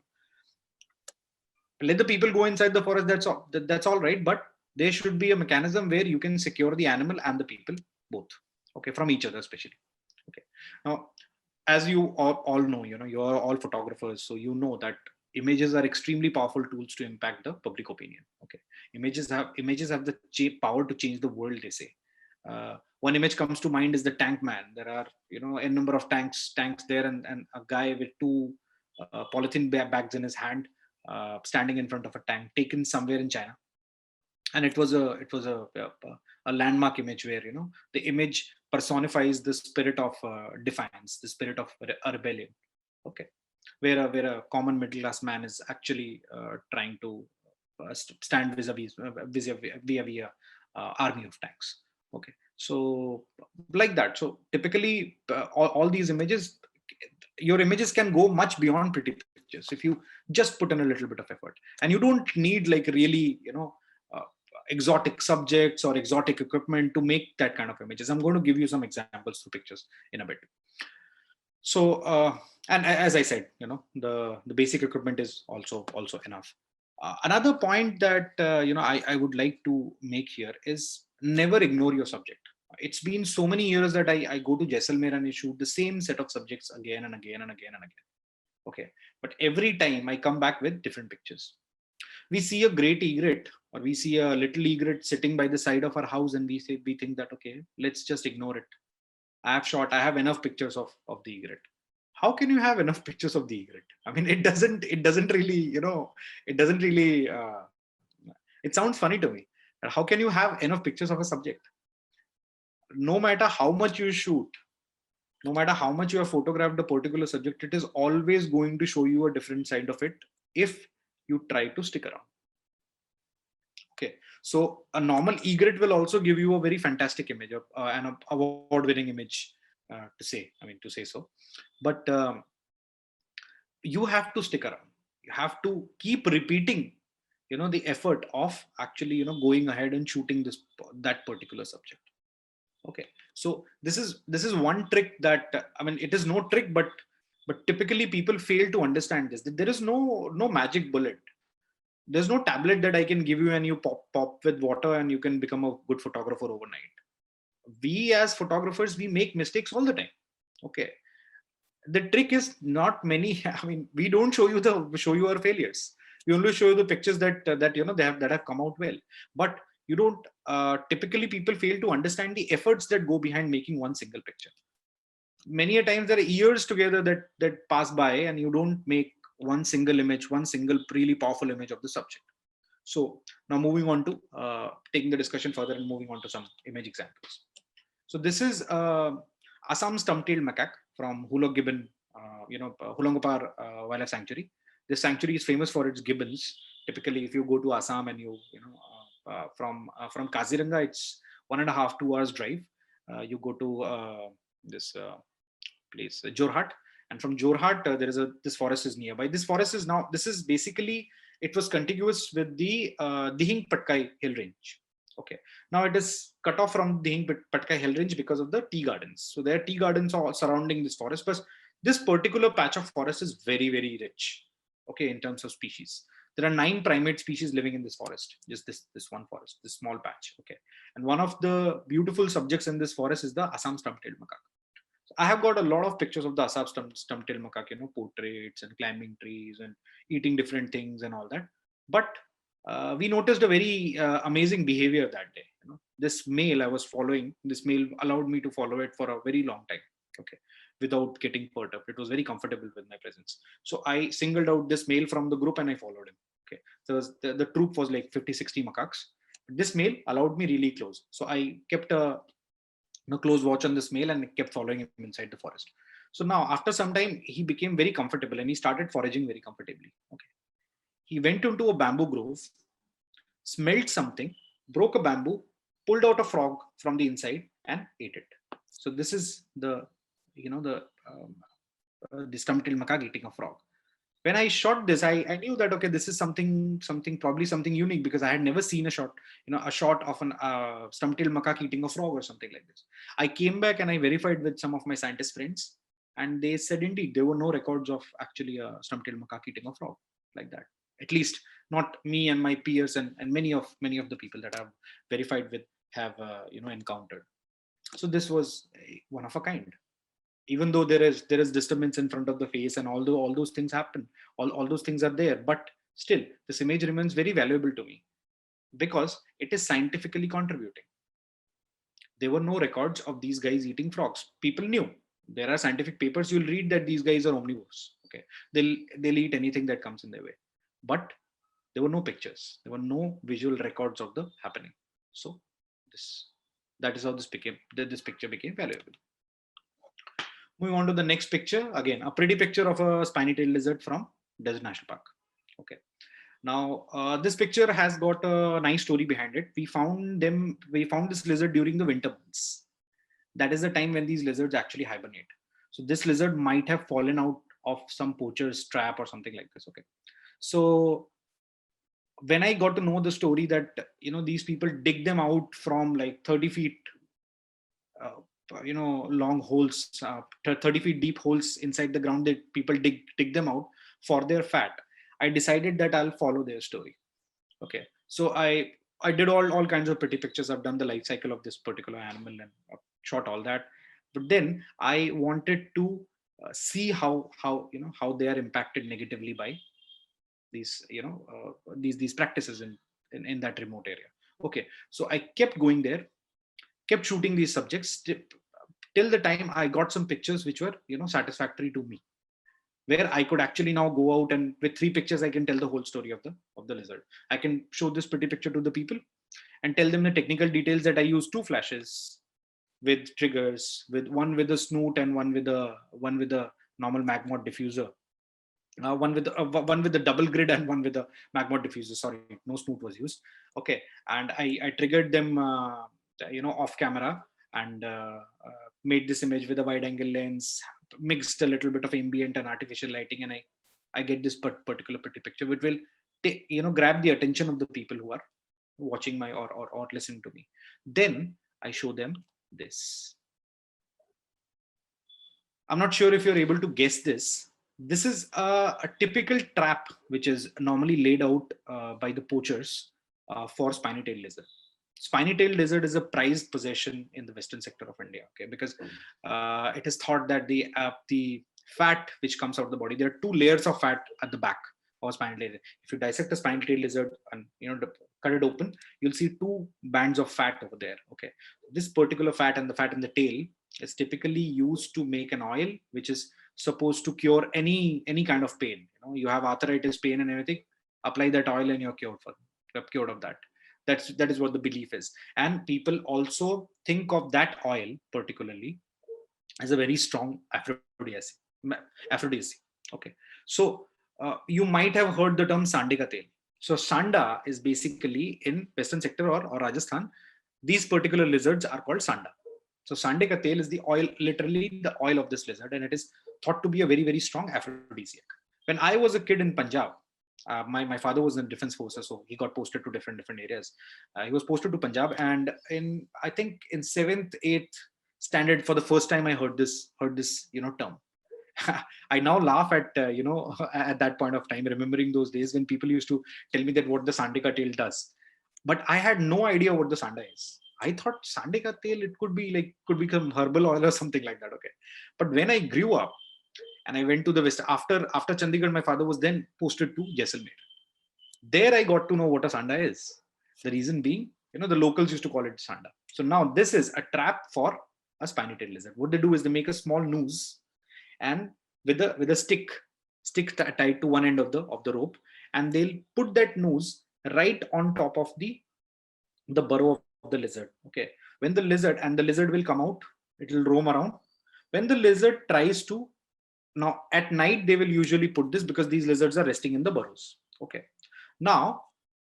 Let the people go inside the forest. That's all right. But there should be a mechanism where you can secure the animal and the people both. Okay, from each other especially. Okay. Now, as you all know, you are all photographers, so you know that images are extremely powerful tools to impact the public opinion. Okay, images have the power to change the world, they say. One image comes to mind is the tank man. There are a number of tanks there, and a guy with two polythene bags in his hand, standing in front of a tank, taken somewhere in China. And it was a landmark image where the image personifies the spirit of defiance, the spirit of a rebellion. Okay, where a common middle class man is actually trying to stand vis-a-vis army of tanks. Okay, so like that. So typically all these images, your images can go much beyond pretty pictures if you just put in a little bit of effort. And you don't need like really exotic subjects or exotic equipment to make that kind of images. I'm going to give you some examples through pictures in a bit. So and as I said, the basic equipment is also enough. Another point that I would like to make here is never ignore your subject. It's been so many years that I go to Jaisalmer and I shoot the same set of subjects again and again and again and again. Okay, but every time I come back with different pictures. We see a great egret, or we see a little egret sitting by the side of our house, and we think that, okay, let's just ignore it. I have enough pictures of the egret. how can you have enough pictures of the egret? I mean, it doesn't really, it doesn't really, it sounds funny to me. How can you have enough pictures of a subject? No matter how much you shoot, no matter how much you have photographed a particular subject, it is always going to show you a different side of it if you try to stick around. Okay, so a normal egret will also give you a very fantastic image, an award-winning image, to say so. But you have to stick around. You have to keep repeating, the effort of actually, going ahead and shooting that particular subject. Okay, so this is one trick that, I mean, it is no trick, but typically people fail to understand this. That there is no magic bullet. There's no tablet that I can give you and you pop with water and you can become a good photographer overnight. We as photographers, we make mistakes all the time. Okay, the trick is not many. I mean, we don't show you our failures. We only show you the pictures that have come out well. But you don't. Typically, people fail to understand the efforts that go behind making one single picture. Many a times there are years together that pass by, and you don't make one single image, one single really powerful image of the subject. So now moving on to taking the discussion further and moving on to some image examples. So this is Assam stump-tailed macaque from Hulongapar Wildlife Sanctuary. This sanctuary is famous for its gibbons. Typically, if you go to Assam and from Kaziranga, it's 1.5-2 hours drive. You go to this place, Jorhat, and from Jorhat, this forest is nearby. This forest is now, this is basically, it was contiguous with the Dihing Patkai hill range. Okay, now it is cut off from Dihing Patkai hill range because of the tea gardens. So there are tea gardens all surrounding this forest, but this particular patch of forest is very, very rich. Okay, in terms of species, there are 9 primate species living in this forest. Just this one forest, this small patch. Okay, and one of the beautiful subjects in this forest is the Assam stump-tailed macaque. I have got a lot of pictures of the Assam stump-tailed macaque, portraits and climbing trees and eating different things and all that. But we noticed a very amazing behavior that day. This male I was following, this male allowed me to follow it for a very long time. Okay, without getting perturbed. It was very comfortable with my presence. So I singled out this male from the group and I followed him. Okay, so the troop was like 50-60 macaques. This male allowed me really close. So I kept a close watch on this male and kept following him inside the forest. So now after some time, he became very comfortable and he started foraging very comfortably. Okay, he went into a bamboo grove, smelled something, broke a bamboo, pulled out a frog from the inside and ate it. So this is the stump-tailed macaque eating a frog. When I shot this, I knew that, okay, this is probably something unique, because I had never seen a shot of an stump-tailed macaque eating a frog or something like this. I came back and I verified with some of my scientist friends, and they said indeed there were no records of actually a stump-tailed macaque eating a frog like that. At least not me and my peers and many of the people that I've verified with have encountered. So this was one of a kind. Even though there is disturbance in front of the face and although all those things happen, all those things are there, but still this image remains very valuable to me because it is scientifically contributing. There were no records of these guys eating frogs. People knew. There are scientific papers you'll read that these guys are omnivores. Okay, they'll eat anything that comes in their way, but there were no pictures. There were no visual records of the happening. So that is how this picture became valuable. Moving on to the next picture, again a pretty picture of a spiny-tailed lizard from Desert National Park. Okay, now this picture has got a nice story behind it. We found this lizard during the winter months. That is the time when these lizards actually hibernate. So this lizard might have fallen out of some poacher's trap or something like this. Okay, so when I got to know the story that these people dig them out from like 30 feet long holes, 30 feet deep holes inside the ground, that people dig them out for their fat, I decided that I'll follow their story. Okay, so I did all kinds of pretty pictures. I've done the life cycle of this particular animal and I've shot all that, but then I wanted to see how they are impacted negatively by these these practices in that remote area. Okay, so I kept going there, kept shooting these subjects, till the time I got some pictures which were, satisfactory to me, where I could actually now go out and with 3 pictures I can tell the whole story of the lizard. I can show this pretty picture to the people and tell them the technical details that I use 2 flashes with triggers, with one with a snoot and one with a normal magmod diffuser. One with the double grid and one with the magmod diffuser. Sorry, no snoot was used. Okay, and I triggered them, off camera, and made this image with a wide angle lens, mixed a little bit of ambient and artificial lighting, and I get this particular pretty picture, which will grab the attention of the people who are watching my or listening to me. Then I show them this. I'm not sure if you're able to guess this. This is a typical trap which is normally laid out by the poachers for spiny-tailed lizard. Spiny-tailed lizard is a prized possession in the western sector of India, okay, because it is thought that the fat which comes out of the body, there are 2 layers of fat at the back of spiny-tailed. If you dissect a spiny-tailed lizard and cut it open, you'll see 2 bands of fat over there. Okay, this particular fat and the fat in the tail is typically used to make an oil which is supposed to cure any kind of pain. You have arthritis pain and everything, apply that oil and you're cured of that. That is what the belief is. And people also think of that oil particularly as a very strong aphrodisiac. Okay, so you might have heard the term sande ka tel. So sanda is basically in western sector or Rajasthan, these particular lizards are called sanda. So sande ka tel is the oil, literally the oil of this lizard, and it is thought to be a very, very strong aphrodisiac. When I was a kid in Punjab, my father was in defense forces, so he got posted to different areas. He was posted to Punjab, and I think in 7th, 8th standard, for the first time I heard this term. I now laugh at at that point of time, remembering those days when people used to tell me that what the sande ka tail does, but I had no idea what the sanda is. I thought sande ka tail, it could become herbal oil or something like that. Okay, but when I grew up and I went to the west after Chandigarh, my father was then posted to Jaisalmer. There I got to know what a sanda is. The reason being, the locals used to call it sanda. So now this is a trap for a spiny-tailed lizard. What they do is they make a small noose, and with a stick tied to one end of the rope, and they'll put that noose right on top of the burrow of the lizard. Okay, when the lizard will come out, it will roam around. When the lizard tries to, now at night they will usually put this because these lizards are resting in the burrows. Okay, now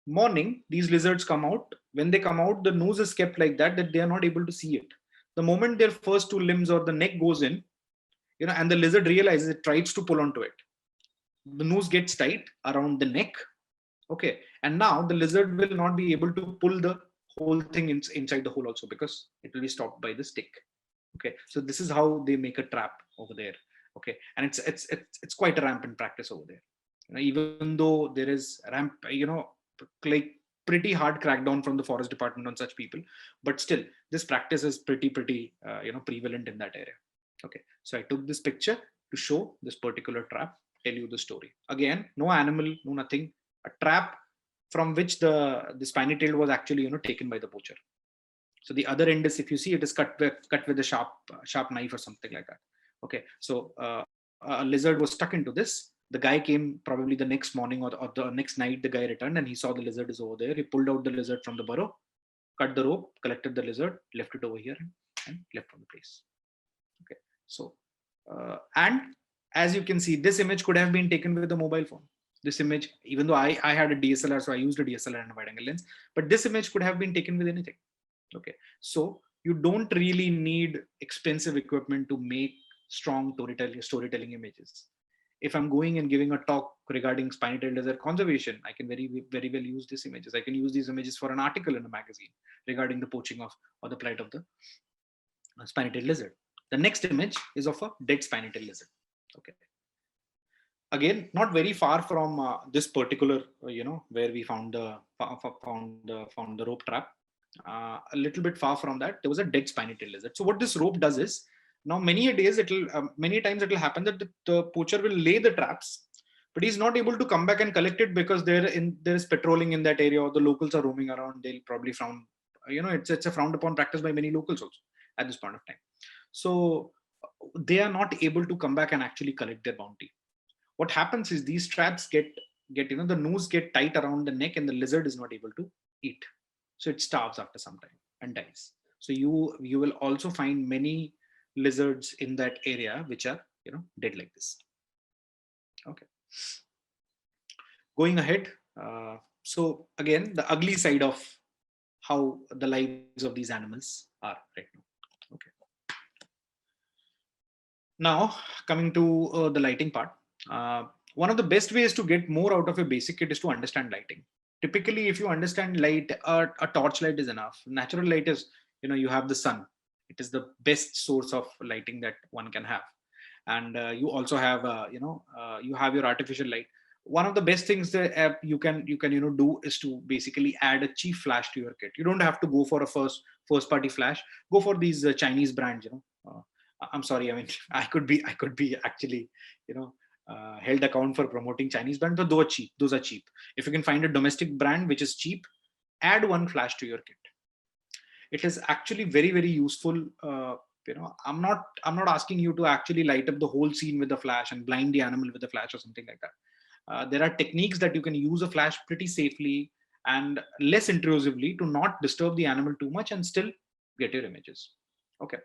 morning these lizards come out. When they come out, the nose is kept like that they are not able to see it. The moment their first 2 limbs or the neck goes in, and the lizard realizes, it tries to pull onto it. The noose gets tight around the neck. Okay, and now the lizard will not be able to pull the whole thing inside the hole also, because it will be stopped by the stick. Okay, so this is how they make a trap over there. Okay, and it's quite a rampant practice over there. Even though there is like pretty hard crackdown from the forest department on such people, but still this practice is pretty prevalent in that area. Okay, so I took this picture to show this particular trap, tell you the story. Again, no animal, no nothing, a trap from which the spiny-tailed was actually taken by the poacher. So the other end is, if you see, it is cut with a sharp knife or something like that. Okay, so a lizard was stuck into this. The guy came probably the next morning or the next night. The guy returned and he saw the lizard is over there. He pulled out the lizard from the burrow, cut the rope, collected the lizard, left it over here, and left from the place. Okay, so and as you can see, this image could have been taken with a mobile phone. This image, even though I had a DSLR, so I used a DSLR and a wide angle lens, but this image could have been taken with anything. Okay, so you don't really need expensive equipment to make strong storytelling images. If I'm going and giving a talk regarding spiny-tailed lizard conservation, I can very well use these images. I can use these images for an article in a magazine regarding the poaching of or the plight of the spiny-tailed lizard. The next image is of a dead spiny-tailed lizard. Okay, again, not very far from this particular, where we found the rope trap. A little bit far from that, there was a dead spiny-tailed lizard. So what this rope does is, now many times it will happen that the poacher will lay the traps, but he's not able to come back and collect it because there is patrolling in that area, or the locals are roaming around. They'll probably frown. It's a frowned upon practice by many locals also at this point of time. So they are not able to come back and actually collect their bounty. What happens is these traps get the noose get tight around the neck and the lizard is not able to eat. So it starves after some time and dies. So you will also find many lizards in that area which are dead like this. Okay, going ahead. So again, the ugly side of how the lives of these animals are right now. Okay. Now coming to the lighting part. One of the best ways to get more out of a basic kit is to understand lighting. Typically, if you understand light, a torch light is enough. Natural light is, you have the sun. It is the best source of lighting that one can have. And you also have, you have your artificial light. One of the best things that you can do is to basically add a cheap flash to your kit. You don't have to go for a first party flash. Go for these Chinese brands. I'm sorry. I mean, I could be actually, held account for promoting Chinese brands, but those are cheap. If you can find a domestic brand which is cheap, add one flash to your kit. It is actually very, very useful. I'm not asking you to actually light up the whole scene with the flash and blind the animal with the flash or something like that. There are techniques that you can use a flash pretty safely and less intrusively to not disturb the animal too much and still get your images. Okay.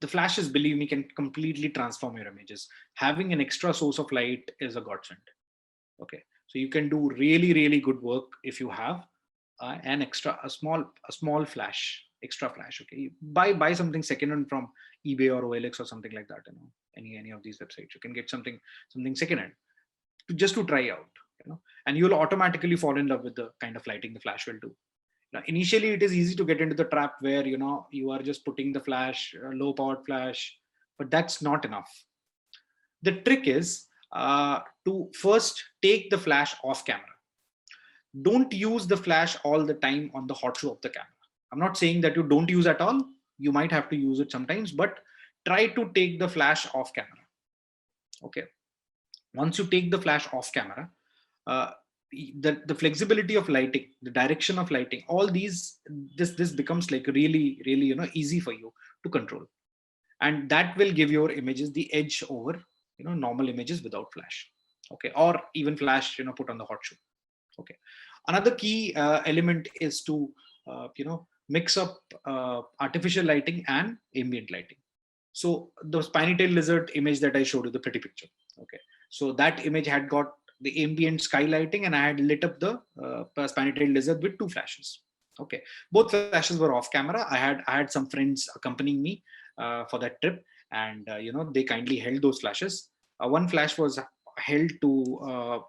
The flashes, believe me, can completely transform your images. Having an extra source of light is a godsend. Okay, so you can do really, really good work if you have a small flash, extra flash. Okay, buy something secondhand from eBay or OLX or something like that. Any of these websites, you can get something secondhand just to try out. And you'll automatically fall in love with the kind of lighting the flash will do. Now, initially, it is easy to get into the trap where you are just putting the flash, low powered flash, but that's not enough. The trick is to first take the flash off camera. Don't use the flash all the time on the hot shoe of the camera. I'm not saying that you don't use at all. You might have to use it sometimes, but try to take the flash off camera. Okay. Once you take the flash off camera, uh, the flexibility of lighting, the direction of lighting, all these, this becomes like really, really, easy for you to control. And that will give your images the edge over, normal images without flash. Okay. Or even flash, put on the hot shoe. Okay. Another key element is to, mix up artificial lighting and ambient lighting. So the spiny tail lizard image that I showed you, the pretty picture. Okay. So that image had got the ambient sky lighting and I had lit up the spiny tail lizard with two flashes. Okay. Both flashes were off camera. I had some friends accompanying me for that trip, and they kindly held those flashes. One flash was held to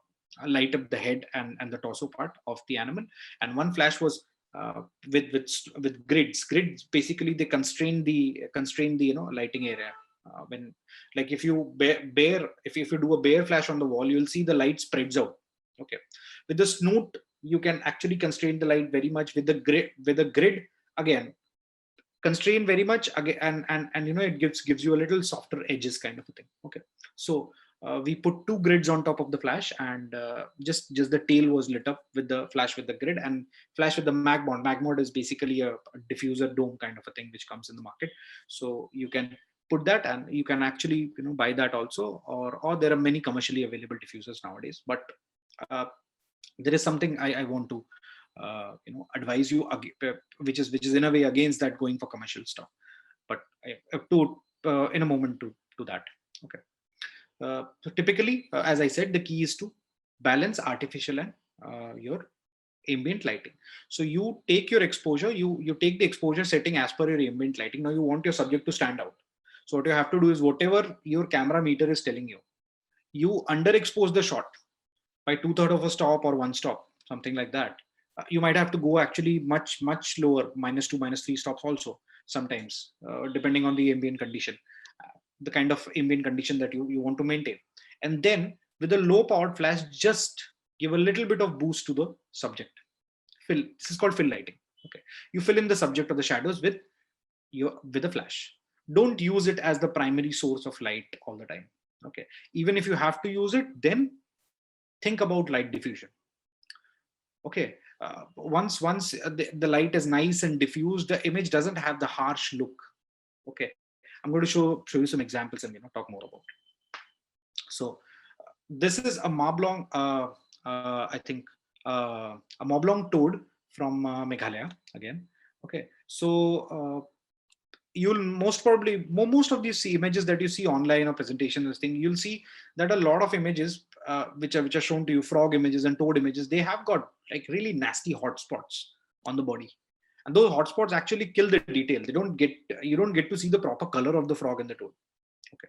light up the head and the torso part of the animal, and one flash was with grids. Grids basically they constrain the lighting area. When, like, if you if you do a bare flash on the wall, you'll see the light spreads out. Okay. With the snoot, you can actually constrain the light very much. With the grid, again, constrain very much again, and it gives you a little softer edges kind of a thing. Okay. So we put two grids on top of the flash, and just the tail was lit up with the flash with the grid, and flash with the mag mod. Mag mod is basically a diffuser dome kind of a thing which comes in the market. So you can put that, and you can actually buy that also, or there are many commercially available diffusers nowadays. But there is something I want to advise you, which is in a way against that, going for commercial stuff. But I have to in a moment to that. Okay. So typically, as I said, the key is to balance artificial and your ambient lighting. So you take your exposure, you take the exposure setting as per your ambient lighting. Now you want your subject to stand out. So what you have to do is, whatever your camera meter is telling you, you underexpose the shot by 2/3 of a stop or one stop, something like that. You might have to go actually much lower, -2, -3 stops also sometimes, depending on the ambient condition, the kind of ambient condition that you want to maintain. And then with a low powered flash, just give a little bit of boost to the subject. This is called fill lighting. Okay. You fill in the subject or the shadows with a flash. Don't use it as the primary source of light all the time. Okay. Even if you have to use it, then think about light diffusion. Okay. Once the light is nice and diffused, the image doesn't have the harsh look. Okay. I'm going to show you some examples and talk more about it. So this is a Mablong, I think a Moblong toad from Meghalaya again. Okay, so you'll most probably, most of these images that you see online or presentation, this thing, you'll see that a lot of images which are shown to you, frog images and toad images, they have got like really nasty hotspots on the body, and those hotspots actually kill the detail. You don't get to see the proper color of the frog and the toad. Okay,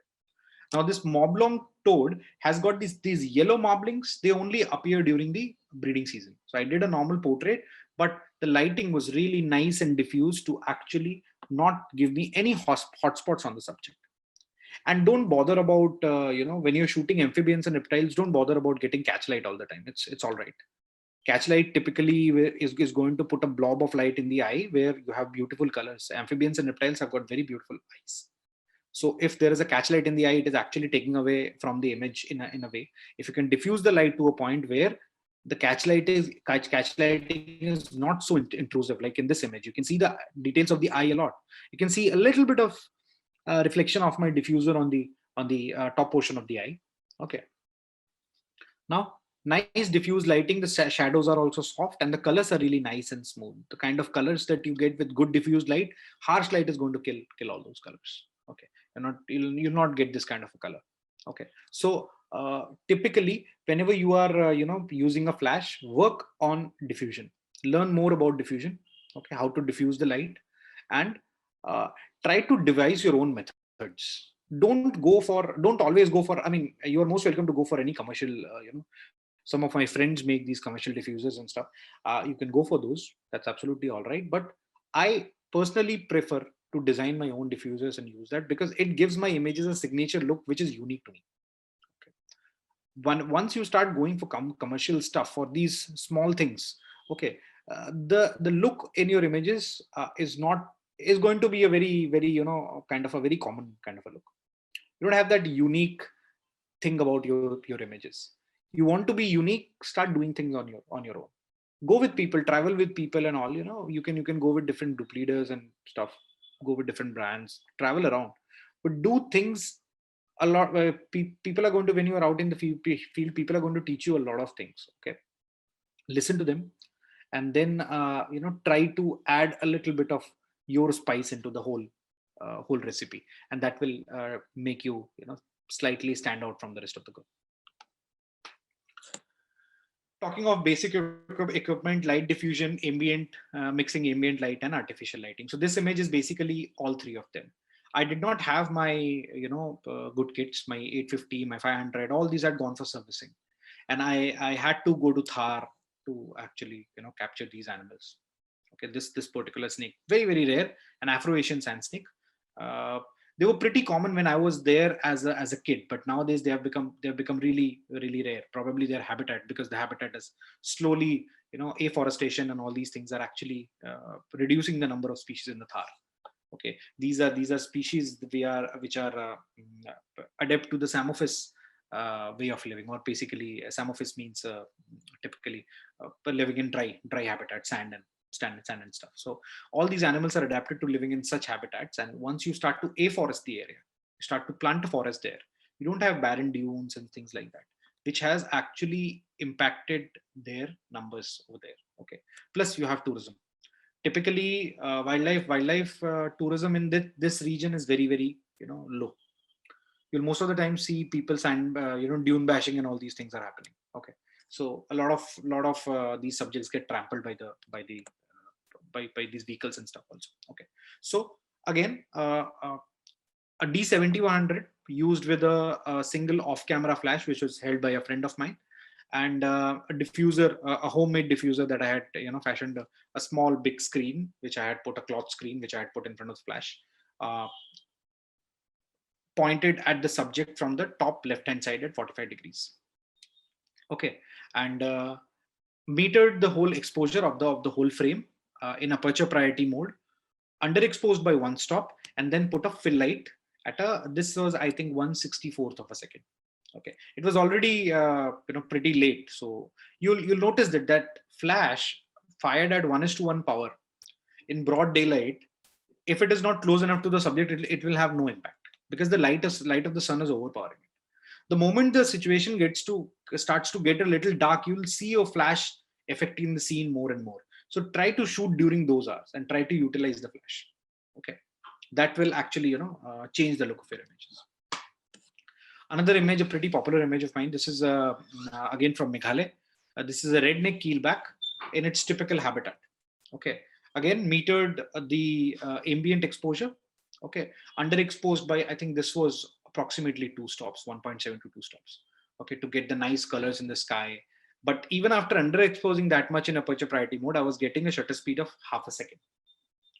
now this Moblong toad has got these yellow marblings. They only appear during the breeding season. So I did a normal portrait, but the lighting was really nice and diffused to actually not give me any hotspots on the subject. And don't bother about when you're shooting amphibians and reptiles, don't bother about getting catch light all the time. It's all right. Catch light typically is going to put a blob of light in the eye where you have beautiful colors. Amphibians and reptiles have got very beautiful eyes. So if there is a catch light in the eye, it is actually taking away from the image in a way. If you can diffuse the light to a point where the catch lighting is not so intrusive, like in this image, you can see the details of the eye a lot. You can see a little bit of reflection of my diffuser on the top portion of the eye. Okay. Now, nice diffuse lighting. The shadows are also soft, and the colors are really nice and smooth. The kind of colors that you get with good diffused light, harsh light is going to kill all those colors. Okay, you'll not get this kind of a color. Okay, so typically whenever you are using a flash, work on diffusion. Learn more about diffusion. Okay, how to diffuse the light, and try to devise your own methods. Don't always go for, I mean, you are most welcome to go for any commercial, some of my friends make these commercial diffusers and stuff. You can go for those. That's absolutely all right. But I personally prefer to design my own diffusers and use that because it gives my images a signature look, which is unique to me. Okay. Once you start going for commercial stuff for these small things, okay, the look in your images is going to be a very kind of a very common kind of a look. You don't have that unique thing about your images. You want to be unique, start doing things on your own. Go with people, travel with people and all. You can go with different group leaders and stuff, go with different brands, travel around, but do things a lot. People are going to, when you are out in the field, people are going to teach you a lot of things. Okay, listen to them, and then try to add a little bit of your spice into the whole recipe, and that will make you slightly stand out from the rest of the group. Talking of basic equipment, light diffusion, ambient mixing ambient light and artificial lighting. So this image is basically all three of them. I did not have my good kits, my 850, my 500, all these had gone for servicing, and I had to go to Thar to actually capture these animals. Okay, this particular snake, very rare, an Afro-Asian sand snake. They were pretty common when I was there as a kid, but nowadays they have become really rare. Probably their habitat, because the habitat is slowly afforestation and all these things are actually reducing the number of species in the Thar. Okay, these are species which are adept to the Samophis way of living, or basically Samophis means typically living in dry habitat, sand and stuff. So all these animals are adapted to living in such habitats, and once you start to afforest the area, you start to plant a forest there, you don't have barren dunes and things like that, which has actually impacted their numbers over there. Okay, plus you have tourism. Typically wildlife tourism in this region is very low. You'll most of the time see people dune bashing and all these things are happening. Okay, so a lot of these subjects get trampled by these vehicles and stuff also. Okay, so again a D7100 used with a single off-camera flash, which was held by a friend of mine, and a diffuser, a homemade diffuser that I had fashioned, a small big screen which I had put, a cloth screen which I had put in front of the flash, pointed at the subject from the top left hand side at 45 degrees. Okay, and metered the whole exposure of the whole frame in aperture priority mode, underexposed by one stop, and then put a fill light at this was, I think, 1/64th of a second. Okay, it was already pretty late, so you'll notice that flash fired at 1:1 power in broad daylight if it is not close enough to the subject, it will have no impact, because the light of the sun is overpowering it. The moment the situation starts to get a little dark, you will see your flash affecting the scene more and more. So try to shoot during those hours and try to utilize the flash. Okay, that will actually change the look of your images. Another image, a pretty popular image of mine. This is again from Meghalaya. This is a redneck keelback in its typical habitat. Okay, again metered the ambient exposure. Okay, underexposed by, I think this was approximately 2 stops, 1.7 to 2 stops. Okay, to get the nice colors in the sky. But even after underexposing that much in aperture priority mode, I was getting a shutter speed of half a second.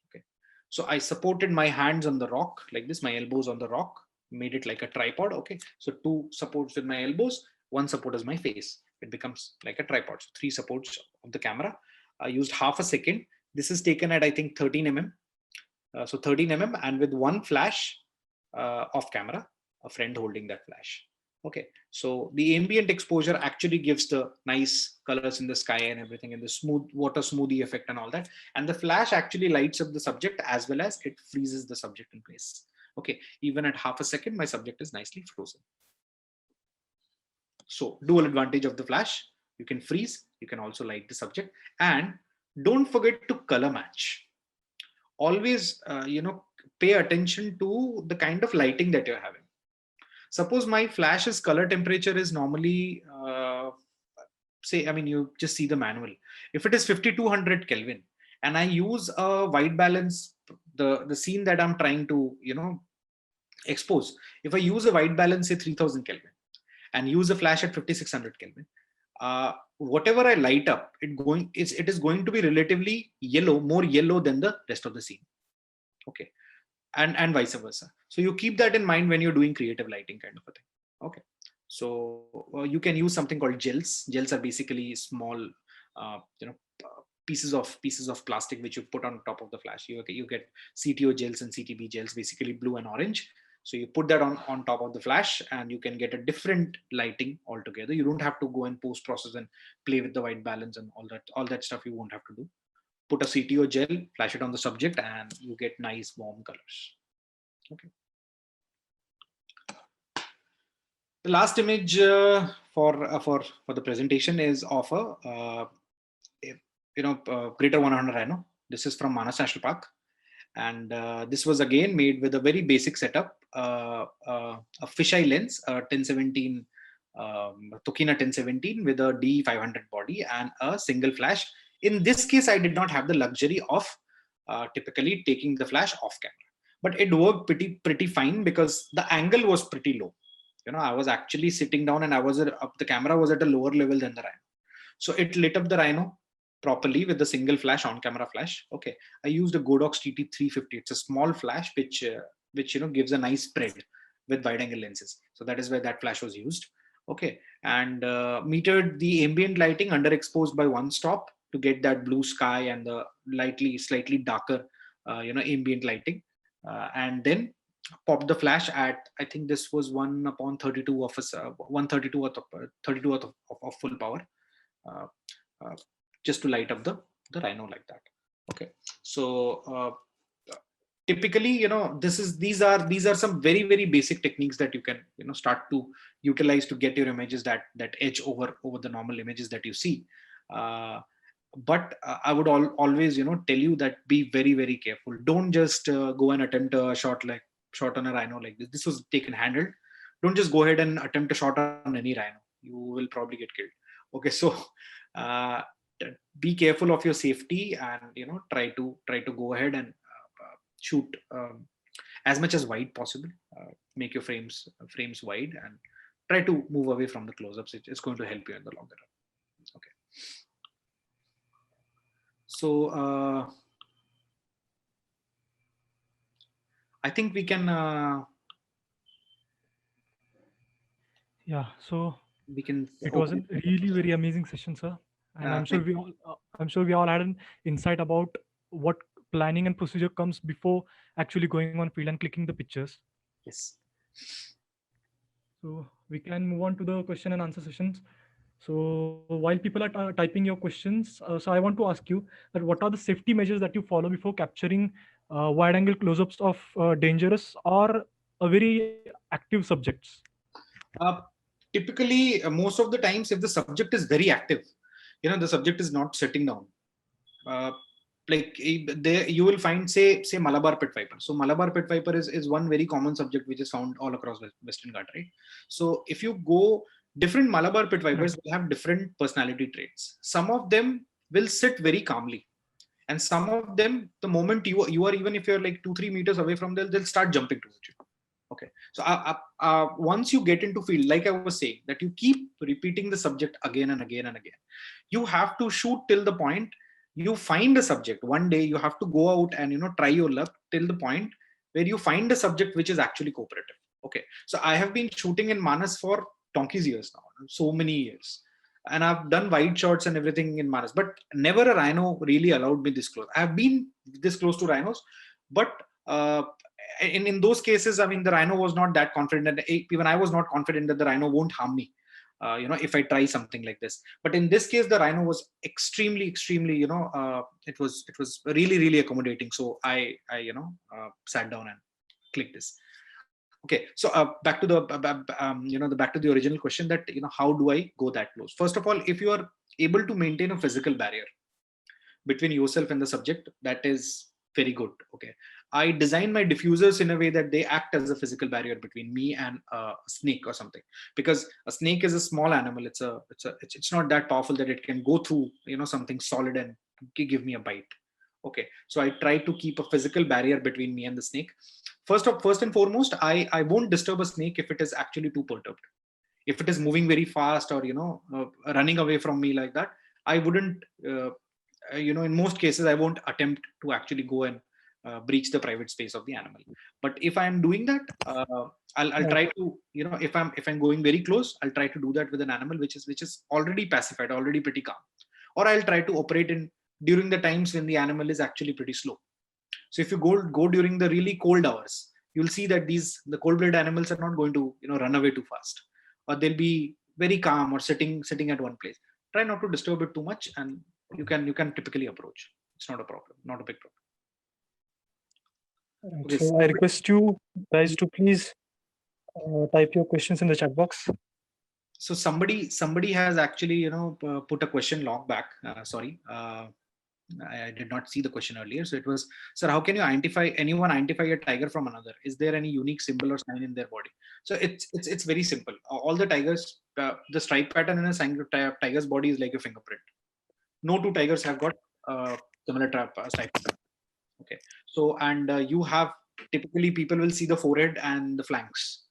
Okay, so I supported my hands on the rock like this, my elbows on the rock, made it like a tripod. Okay, so 2 supports with my elbows, 1 support is my face. It becomes like a tripod. So 3 supports of the camera. I used half a second. This is taken at, I think, 13 mm. So 13 mm, and with 1 flash off camera, a friend holding that flash. Okay, so the ambient exposure actually gives the nice colors in the sky and everything, and the smooth water smoothie effect and all that. And the flash actually lights up the subject as well as it freezes the subject in place. Okay, even at half a second, my subject is nicely frozen. So dual advantage of the flash: you can freeze, you can also light the subject, and don't forget to color match. Always, pay attention to the kind of lighting that you're having. Suppose my flash's color temperature is normally, say, I mean, you just see the manual. If it is 5200 Kelvin and I use a white balance, the scene that I'm trying to, expose, if I use a white balance, say 3000 Kelvin, and use a flash at 5600 Kelvin, whatever I light up, it is going to be relatively yellow, more yellow than the rest of the scene. Okay, and vice versa. So you keep that in mind when you're doing creative lighting kind of a thing. Okay, so you can use something called gels. Gels are basically small, pieces of plastic which you put on top of the flash. You get CTO gels and CTB gels, basically blue and orange. So you put that on top of the flash, and you can get a different lighting altogether. You don't have to go and post process and play with the white balance and all that stuff. You won't have to do. Put a CTO gel, flash it on the subject, and you get nice warm colors. Okay. The last image for the presentation is of a greater 100 rhino. This is from Manas National Park, and this was again made with a very basic setup, a fisheye lens, a 1017 Tokina 1017 with a D500 body and a single flash. In this case, I did not have the luxury of typically taking the flash off camera, but it worked pretty fine because the angle was pretty low. I was actually sitting down, and the camera was at a lower level than the rhino, so it lit up the rhino properly with the single flash, on camera flash. Okay, I used a Godox TT350. It's a small flash which gives a nice spread with wide angle lenses. So that is why that flash was used. Okay, and metered the ambient lighting underexposed by 1 stop to get that blue sky and the slightly darker ambient lighting, and then popped the flash at, I think this was 1/32 of 132 of full power, just to light up the rhino like that. Okay, so typically, these are some very basic techniques that you can start to utilize to get your images that edge over the normal images that you see. But I would always tell you that be very careful. Don't just go and attempt a shot on a rhino like this. This was taken handled. Don't just go ahead and attempt a shot on any rhino. You will probably get killed. Okay, so be careful of your safety, and try to go ahead and shoot as much as wide possible. Make your frames wide, and try to move away from the close-ups. It's going to help you in the longer run. Okay, so I think we can So we can it was a really very amazing session, sir. And I'm sure we all had an insight about what planning and procedure comes before actually going on field and clicking the pictures. Yes. So we can move on to the question and answer sessions. So while people are typing your questions, so I want to ask you that what are the safety measures that you follow before capturing wide-angle close-ups of dangerous or a very active subjects? Uh, Typically, most of the times, if the subject is very active, the subject is not sitting down. Uh, there you will find, say Malabar pit viper. So Malabar pit viper is one very common subject which is found all across Western Ghat, right? So if you go, different Malabar pit vipers will have different personality traits. Some of them will sit very calmly, and some of them, the moment you are, even if you're like 2-3 meters away from them, they'll start jumping towards you. Okay, so once you get into field, like I was saying, that you keep repeating the subject again and again and again. You have to shoot till the point you find a subject. One day you have to go out and try your luck till the point where you find a subject which is actually cooperative. Okay, so I have been shooting in Manas for donkey's years now, so many years, and I've done wide shots and everything in Manas, but never a rhino really allowed me this close. I've been this close to rhinos, but in those cases, I mean, the rhino was not that confident, and even I was not confident that the rhino won't harm me, if I try something like this. But in this case, the rhino was extremely, it was really, really accommodating. So I sat down and clicked this. Okay, so back to the back to the original question, that how do I go that close? First of all, if you are able to maintain a physical barrier between yourself and the subject, that is very good. Okay, I design my diffusers in a way that they act as a physical barrier between me and a snake or something, because a snake is a small animal. It's not that powerful that it can go through something solid and give me a bite. Okay, so I try to keep a physical barrier between me and the snake. First and foremost, I won't disturb a snake if it is actually too perturbed. If it is moving very fast or running away from me like that, I wouldn't in most cases I won't attempt to actually go and breach the private space of the animal. But if I'm doing that, I'll try to, if I'm going very close, I'll try to do that with an animal which is already pacified, already pretty calm, or I'll try to operate in during the times when the animal is actually pretty slow. So if you go during the really cold hours, you'll see that the cold-blooded animals are not going to run away too fast, or they'll be very calm or sitting at one place. Try not to disturb it too much, and you can typically approach. It's not a problem, not a big problem. Okay, so I request you guys to please type your questions in the chat box. So somebody has actually put a question long back. Sorry. I did not see the question earlier. So it was, sir, how can you anyone identify a tiger from another? Is there any unique symbol or sign in their body? So it's very simple. All the tigers, the stripe pattern in a tiger's body is like a fingerprint. No two tigers have got similar stripe pattern. Okay. So, and you have, typically people will see the forehead and the flanks.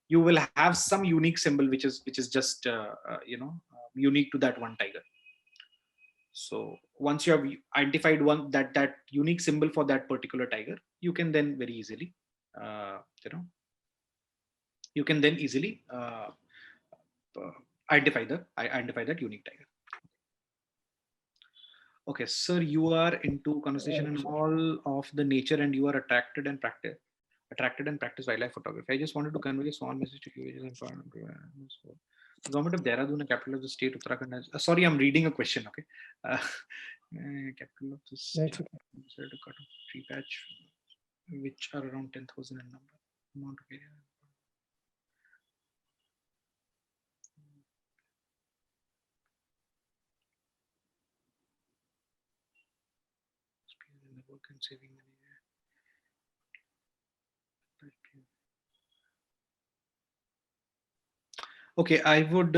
You will have some unique symbol which is just unique to that one tiger. So once you have identified one that unique symbol for that particular tiger, you can then very easily identify that unique tiger. Okay, sir, you are into conversation and all of the nature, and you are attracted and practice wildlife photography. I just wanted to convey a small message to you, which is important. The government of Dehradun, the capital of the state Uttarakhand, has, sorry, I'm reading a question. Okay, capital of the state, to cut off tree patch, which are around 10,000 in number. Amount of area. In the work and saving money. Okay, I would.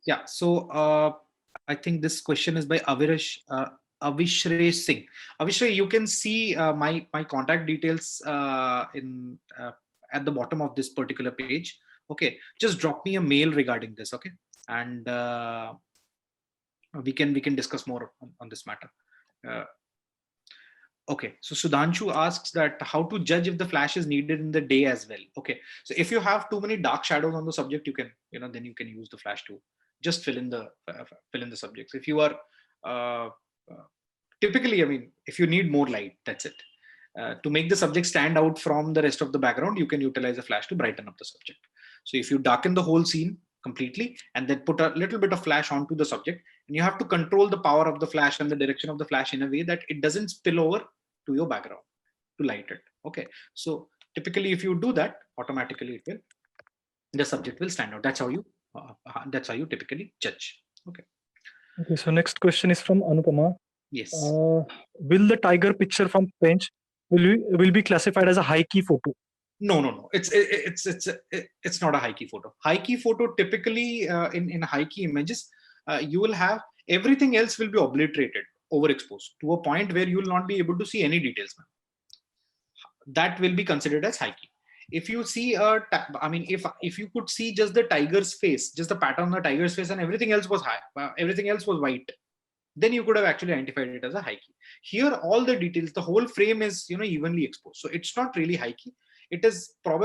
Yeah. So I think this question is by Avishray Singh. Avishray, you can see my contact details in at the bottom of this particular page. Okay, just drop me a mail regarding this. Okay, and we can discuss more on this matter. Okay, so Sudhanshu asks that how to judge if the flash is needed in the day as well. Okay, so if you have too many dark shadows on the subject, you can then you can use the flash to just fill in the subjects. If you are typically, I mean, if you need more light, that's it. To make the subject stand out from the rest of the background, you can utilize a flash to brighten up the subject. So if you darken the whole scene completely, and then put a little bit of flash onto the subject, and you have to control the power of the flash and the direction of the flash in a way that it doesn't spill over to your background to light it. Okay, so typically if you do that, automatically the subject will stand out. That's how you typically judge. Okay. Okay, so next question is from Anupama. Yes. Will the tiger picture from Pinch will be classified as a high key photo? No. It's not a high key photo. High key photo typically in high key images, you will have everything else will be obliterated, overexposed to a point where you will not be able to see any details. That will be considered as high key. If you see if you could see just the tiger's face, just the pattern on the tiger's face, and everything else was everything else was white, then you could have actually identified it as a high key. Here, all the details, the whole frame is evenly exposed, so it's not really high key. It is a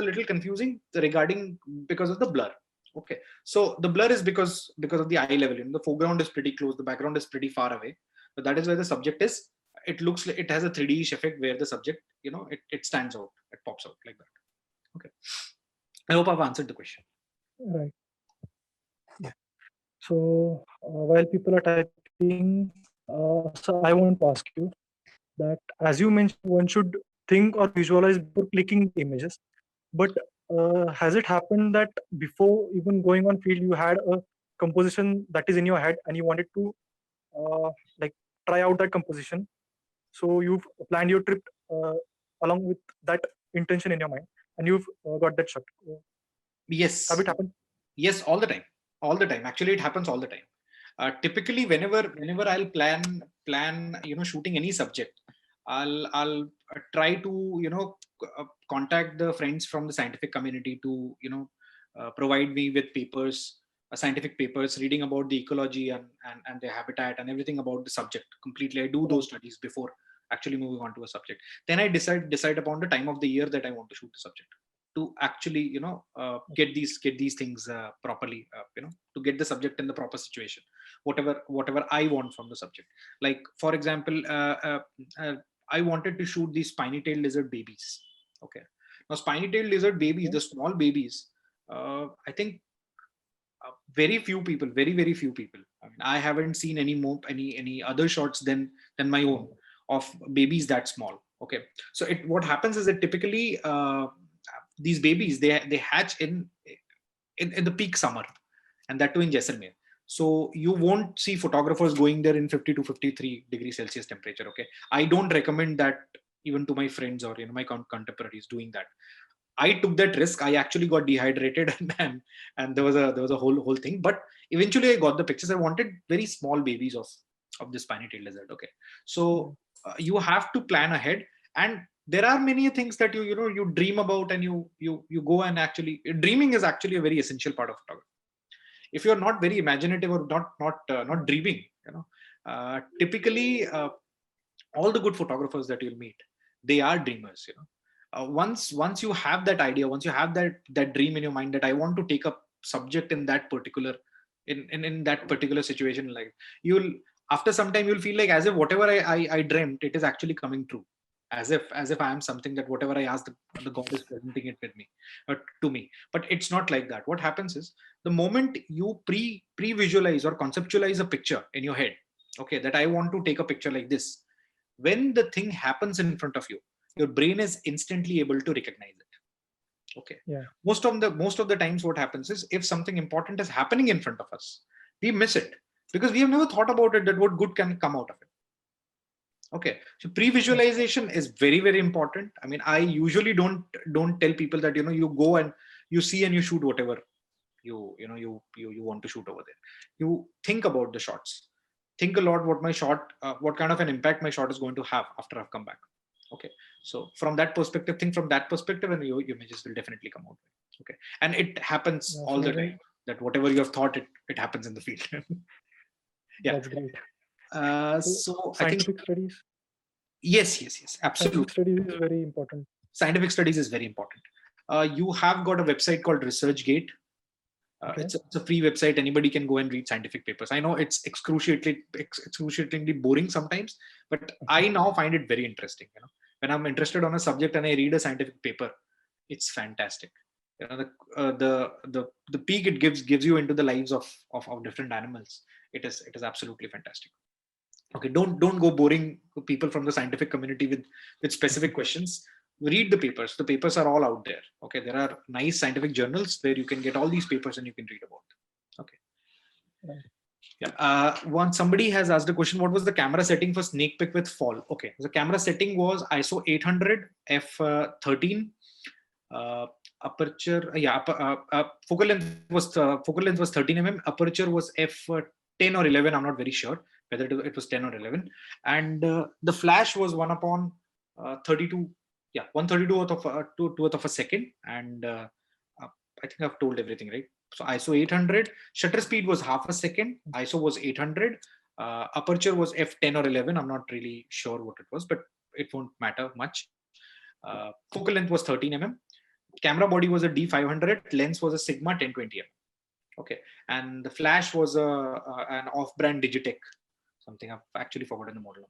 little confusing regarding because of the blur. Okay, so the blur is because of the eye level. The foreground is pretty close, the background is pretty far away. So that is where the subject is. It looks like it has a 3D-ish effect where the subject, it stands out, it pops out like that. Okay, I hope I've answered the question. Right. Yeah. So while people are typing, so I want to ask you that, as you mentioned, one should think or visualize before clicking the images. But has it happened that before even going on field, you had a composition that is in your head and you wanted to like try out that composition? So you've planned your trip along with that intention in your mind, and you've got that shot. Yes. Have it happened? Yes, all the time. Actually, it happens all the time. Typically, whenever I'll plan shooting any subject, I'll try to contact the friends from the scientific community to provide me with papers, scientific papers, reading about the ecology and the habitat and everything about the subject completely. I do those studies before actually moving on to a subject. Then I decide upon the time of the year that I want to shoot the subject, to actually get these things properly, to get the subject in the proper situation, whatever I want from the subject. Like, for example, I wanted to shoot these spiny tailed lizard babies. Okay, now spiny tailed lizard babies, the small babies, I think very few people, very few people, I mean, I haven't seen any other shots than my own of babies that small. Okay, so what happens is that typically these babies, they hatch in the peak summer, and that too in Jaisalmer. So you won't see photographers going there in 50 to 53 degrees Celsius temperature. Okay, I don't recommend that even to my friends or my contemporaries doing that. I took that risk. I actually got dehydrated and there was a whole thing. But eventually I got the pictures. I wanted very small babies of this spiny tailed lizard. Okay, so you have to plan ahead, and there are many things that you dream about, and you go and actually, dreaming is actually a very essential part of photography. If you're not very imaginative or not dreaming, typically all the good photographers that you'll meet, they are dreamers. Once you have that idea, once you have that dream in your mind that I want to take a subject in that particular in that particular situation, like, you'll, after some time, you'll feel like as if whatever I dreamt, it is actually coming true, as if I am something that whatever I asked, the God is presenting it with me, to me. But it's not like that. What happens is, the moment you pre-visualize or conceptualize a picture in your head, okay, that I want to take a picture like this, when the thing happens in front of you, your brain is instantly able to recognize it. Okay. Yeah. Most of the times what happens is, if something important is happening in front of us, we miss it because we have never thought about it, that what good can come out of it. Okay, so pre-visualization is very, very important. I mean, I usually don't tell people that you go and you see and you shoot whatever you want to shoot over there. You think about the shots, think a lot what my shot, what kind of an impact my shot is going to have after I've come back. Okay, so from that perspective, think from that perspective, and your images will definitely come out. Okay, and it happens all the time that whatever you have thought, it happens in the field. Yeah, that's great. So scientific studies. Yes, absolutely. Scientific studies is very important. Scientific studies is very important. You have got a website called Researchgate. Okay. It's a free website. Anybody can go and read scientific papers. I know it's excruciatingly boring sometimes, but I now find it very interesting. When I'm interested on a subject and I read a scientific paper, it's fantastic. you know, the peek it gives you into the lives of different animals. It is absolutely fantastic. Okay, don't go boring people from the scientific community with specific questions. Read the papers. The papers are all out there. Okay, there are nice scientific journals where you can get all these papers and you can read about them. Okay. Yeah. Once somebody has asked a question, what was the camera setting for snake pick with fall? Okay, the camera setting was ISO 800 f13. Aperture, focal length was 13 mm. Aperture was f10 or 11. I'm not very sure whether it was 10 or 11. And the flash was 1/32. Yeah, 1/32 of a second. And I think I've told everything, right? So ISO 800. Shutter speed was half a second. ISO was 800. Aperture was f10 or 11. I'm not really sure what it was, but it won't matter much. Focal length was 13 mm. Camera body was a D500. Lens was a Sigma 1020 mm. Okay, and the flash was an off-brand Digitech, something I've actually forgotten the model,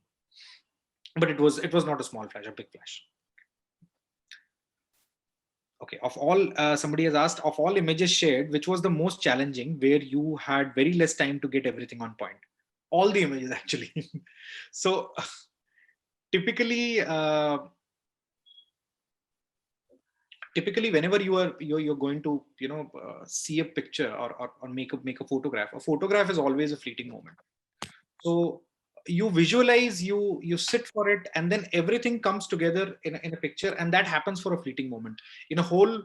but it was not a small flash, a big flash. Okay, of all, somebody has asked, of all images shared, which was the most challenging, where you had very less time to get everything on point? All the images, actually. So typically, whenever you're going to see a picture or make a photograph is always a fleeting moment. So you visualize, you sit for it, and then everything comes together in a picture, and that happens for a fleeting moment. In a whole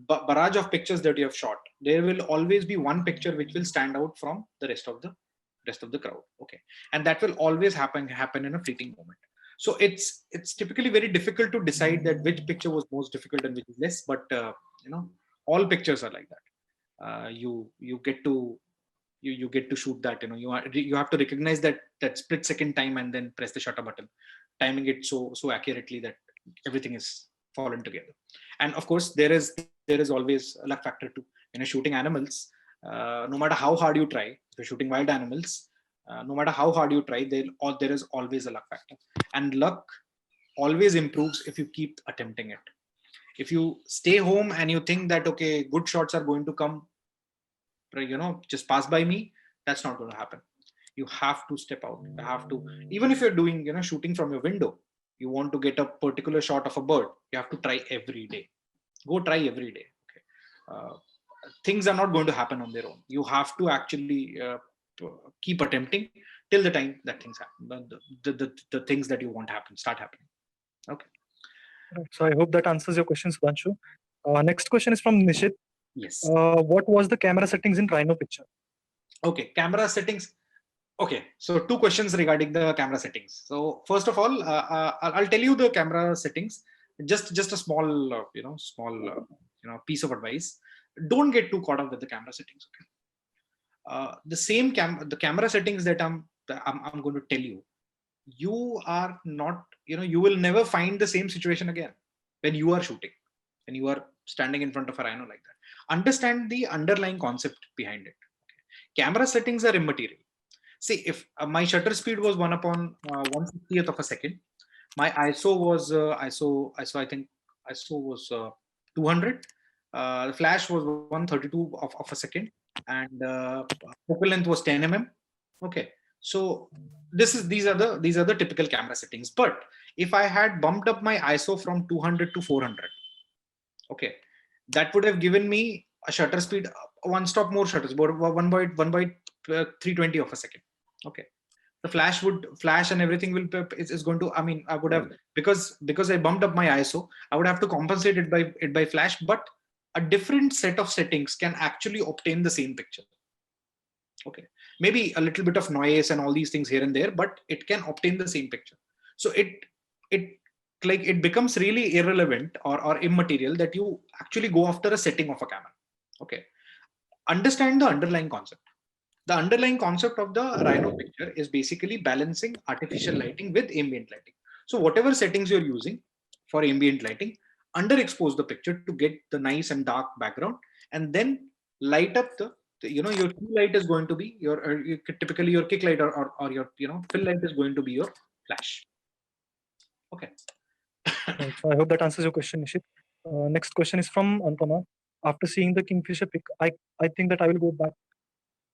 barrage of pictures that you have shot, there will always be one picture which will stand out from the rest of the crowd. Okay, and that will always happen in a fleeting moment. So it's typically very difficult to decide that which picture was most difficult and which is less, but all pictures are like that. You get to shoot that. You have to recognize that split second time and then press the shutter button, timing it so accurately that everything is fallen together. And of course, there is always a luck factor too. Shooting animals, no matter how hard you try, if you're shooting wild animals, no matter how hard you try, there is always a luck factor, and luck always improves if you keep attempting it. If you stay home and you think that, okay, good shots are going to come, just pass by me, that's not going to happen. You have to step out. You have to, even if you're doing, shooting from your window, you want to get a particular shot of a bird, you have to try every day. Go try every day. Okay. Things are not going to happen on their own. You have to actually keep attempting till the time that things happen, the things that you want happen start happening. Okay. Right. So I hope that answers your question, Sudhanshu. Next question is from Nishit. Yes. What was the camera settings in Rhino picture? Okay, camera settings. Okay, so two questions regarding the camera settings. So first of all, I'll tell you the camera settings. Just a small, piece of advice. Don't get too caught up with the camera settings. Okay. The camera settings that I'm going to tell you, you are not, you will never find the same situation again when you are shooting, when you are standing in front of a rhino like that. Understand the underlying concept behind it. Okay. Camera settings are immaterial. See, if my shutter speed was 1/150th of a second, my ISO was I think ISO was 200. The flash was 1/32 of a second, and focal length was 10 mm. Okay, so these are the typical camera settings. But if I had bumped up my ISO from 200 to 400, okay, that would have given me a shutter speed, one stop more shutters, about 1/320 of a second. Okay, the flash would flash and everything is going to, I would have, because I bumped up my ISO, I would have to compensate it by flash, but a different set of settings can actually obtain the same picture. Okay, maybe a little bit of noise and all these things here and there, but it can obtain the same picture. So it becomes really irrelevant or immaterial that you actually go after a setting of a camera. Okay, understand the underlying concept. The underlying concept of the Rhino picture is basically balancing artificial lighting with ambient lighting. So whatever settings you're using for ambient lighting, underexpose the picture to get the nice and dark background, and then light up your key light is going to be typically your kick light or your fill light is going to be your flash. Okay. Right. So I hope that answers your question, Nishit. Next question is from Antama. after seeing the kingfisher pic, I think that I will go back.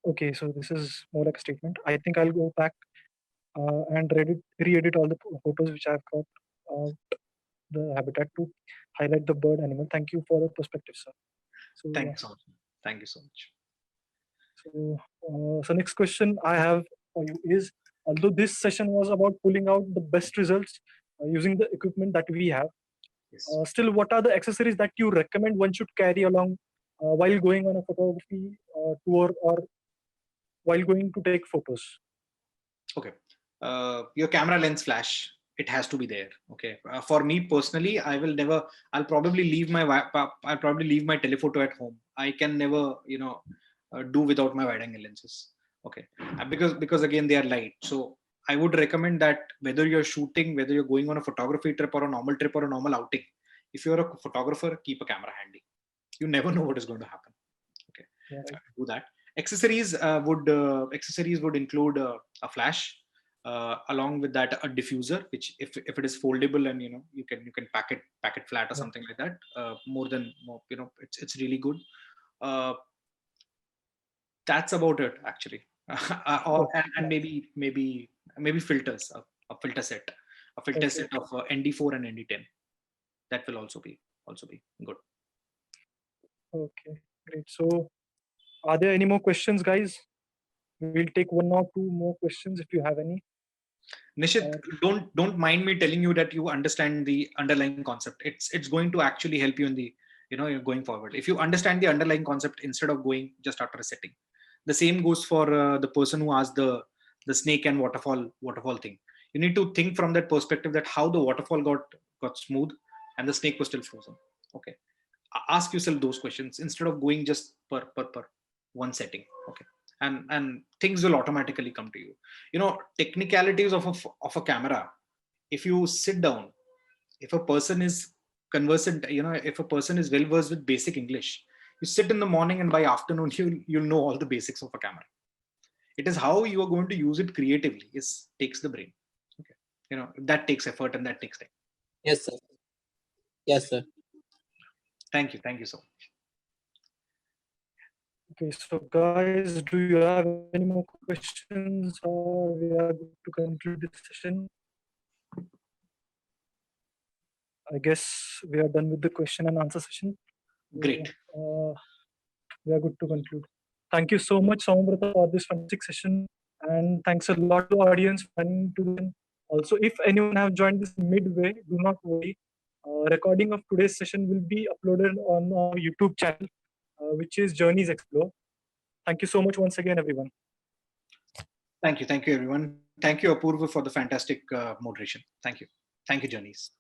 Okay, so this is more like a statement. I think I'll go back and re-edit all the photos which I've got the habitat to highlight the bird animal. Thank you for the perspective, sir. So Thank you so much. Thank you so much. so next question I have for you is, although this session was about pulling out the best results using the equipment that we have, Yes. still, what are the accessories that you recommend one should carry along while going on a photography tour or while going to take photos? Okay. Your camera lens flash, it has to be there. Okay. For me personally, I'll probably leave my telephoto at home. I can never, do without my wide angle lenses. Okay. Because again, they are light. So I would recommend that whether you're shooting, whether you're going on a photography trip or a normal trip or a normal outing, if you're a photographer, keep a camera handy. You never know what is going to happen. Okay. Yeah, right. Do that. Accessories would include a flash, along with that a diffuser, which if it is foldable and you can pack it flat or something like that. It's really good. That's about it actually. And maybe filters, a filter set of ND4 and ND10. That will also be good. Okay, great. So are there any more questions, guys? We'll take one or two more questions if you have any. Nishit, don't mind me telling you that you understand the underlying concept. It's going to actually help you in the you're going forward. If you understand the underlying concept instead of going just after a setting. The same goes for the person who asked the snake and waterfall thing. You need to think from that perspective, that how the waterfall got smooth and the snake was still frozen. Okay, ask yourself those questions instead of going just per one setting. Okay, and things will automatically come to you. Technicalities of a camera. If you sit down, if a person is conversant, if a person is well versed with basic English, you sit in the morning and by afternoon you'll know all the basics of a camera. It is how you are going to use it creatively takes the brain. Okay, that takes effort and that takes time. Yes, sir. Yes, sir. Thank you so much. Okay, so guys, do you have any more questions or we are good to conclude this session? I guess we are done with the question and answer session. Great. We are good to conclude. Thank you so much, Soumabrata, for this fantastic session. And thanks a lot to the audience for joining to them. Also, if anyone have joined this midway, do not worry. Recording of today's session will be uploaded on our YouTube channel, which is Journeys Explore. Thank you so much once again, everyone. Thank you everyone. Thank you, Apurva, for the fantastic moderation. Thank you, Journeys.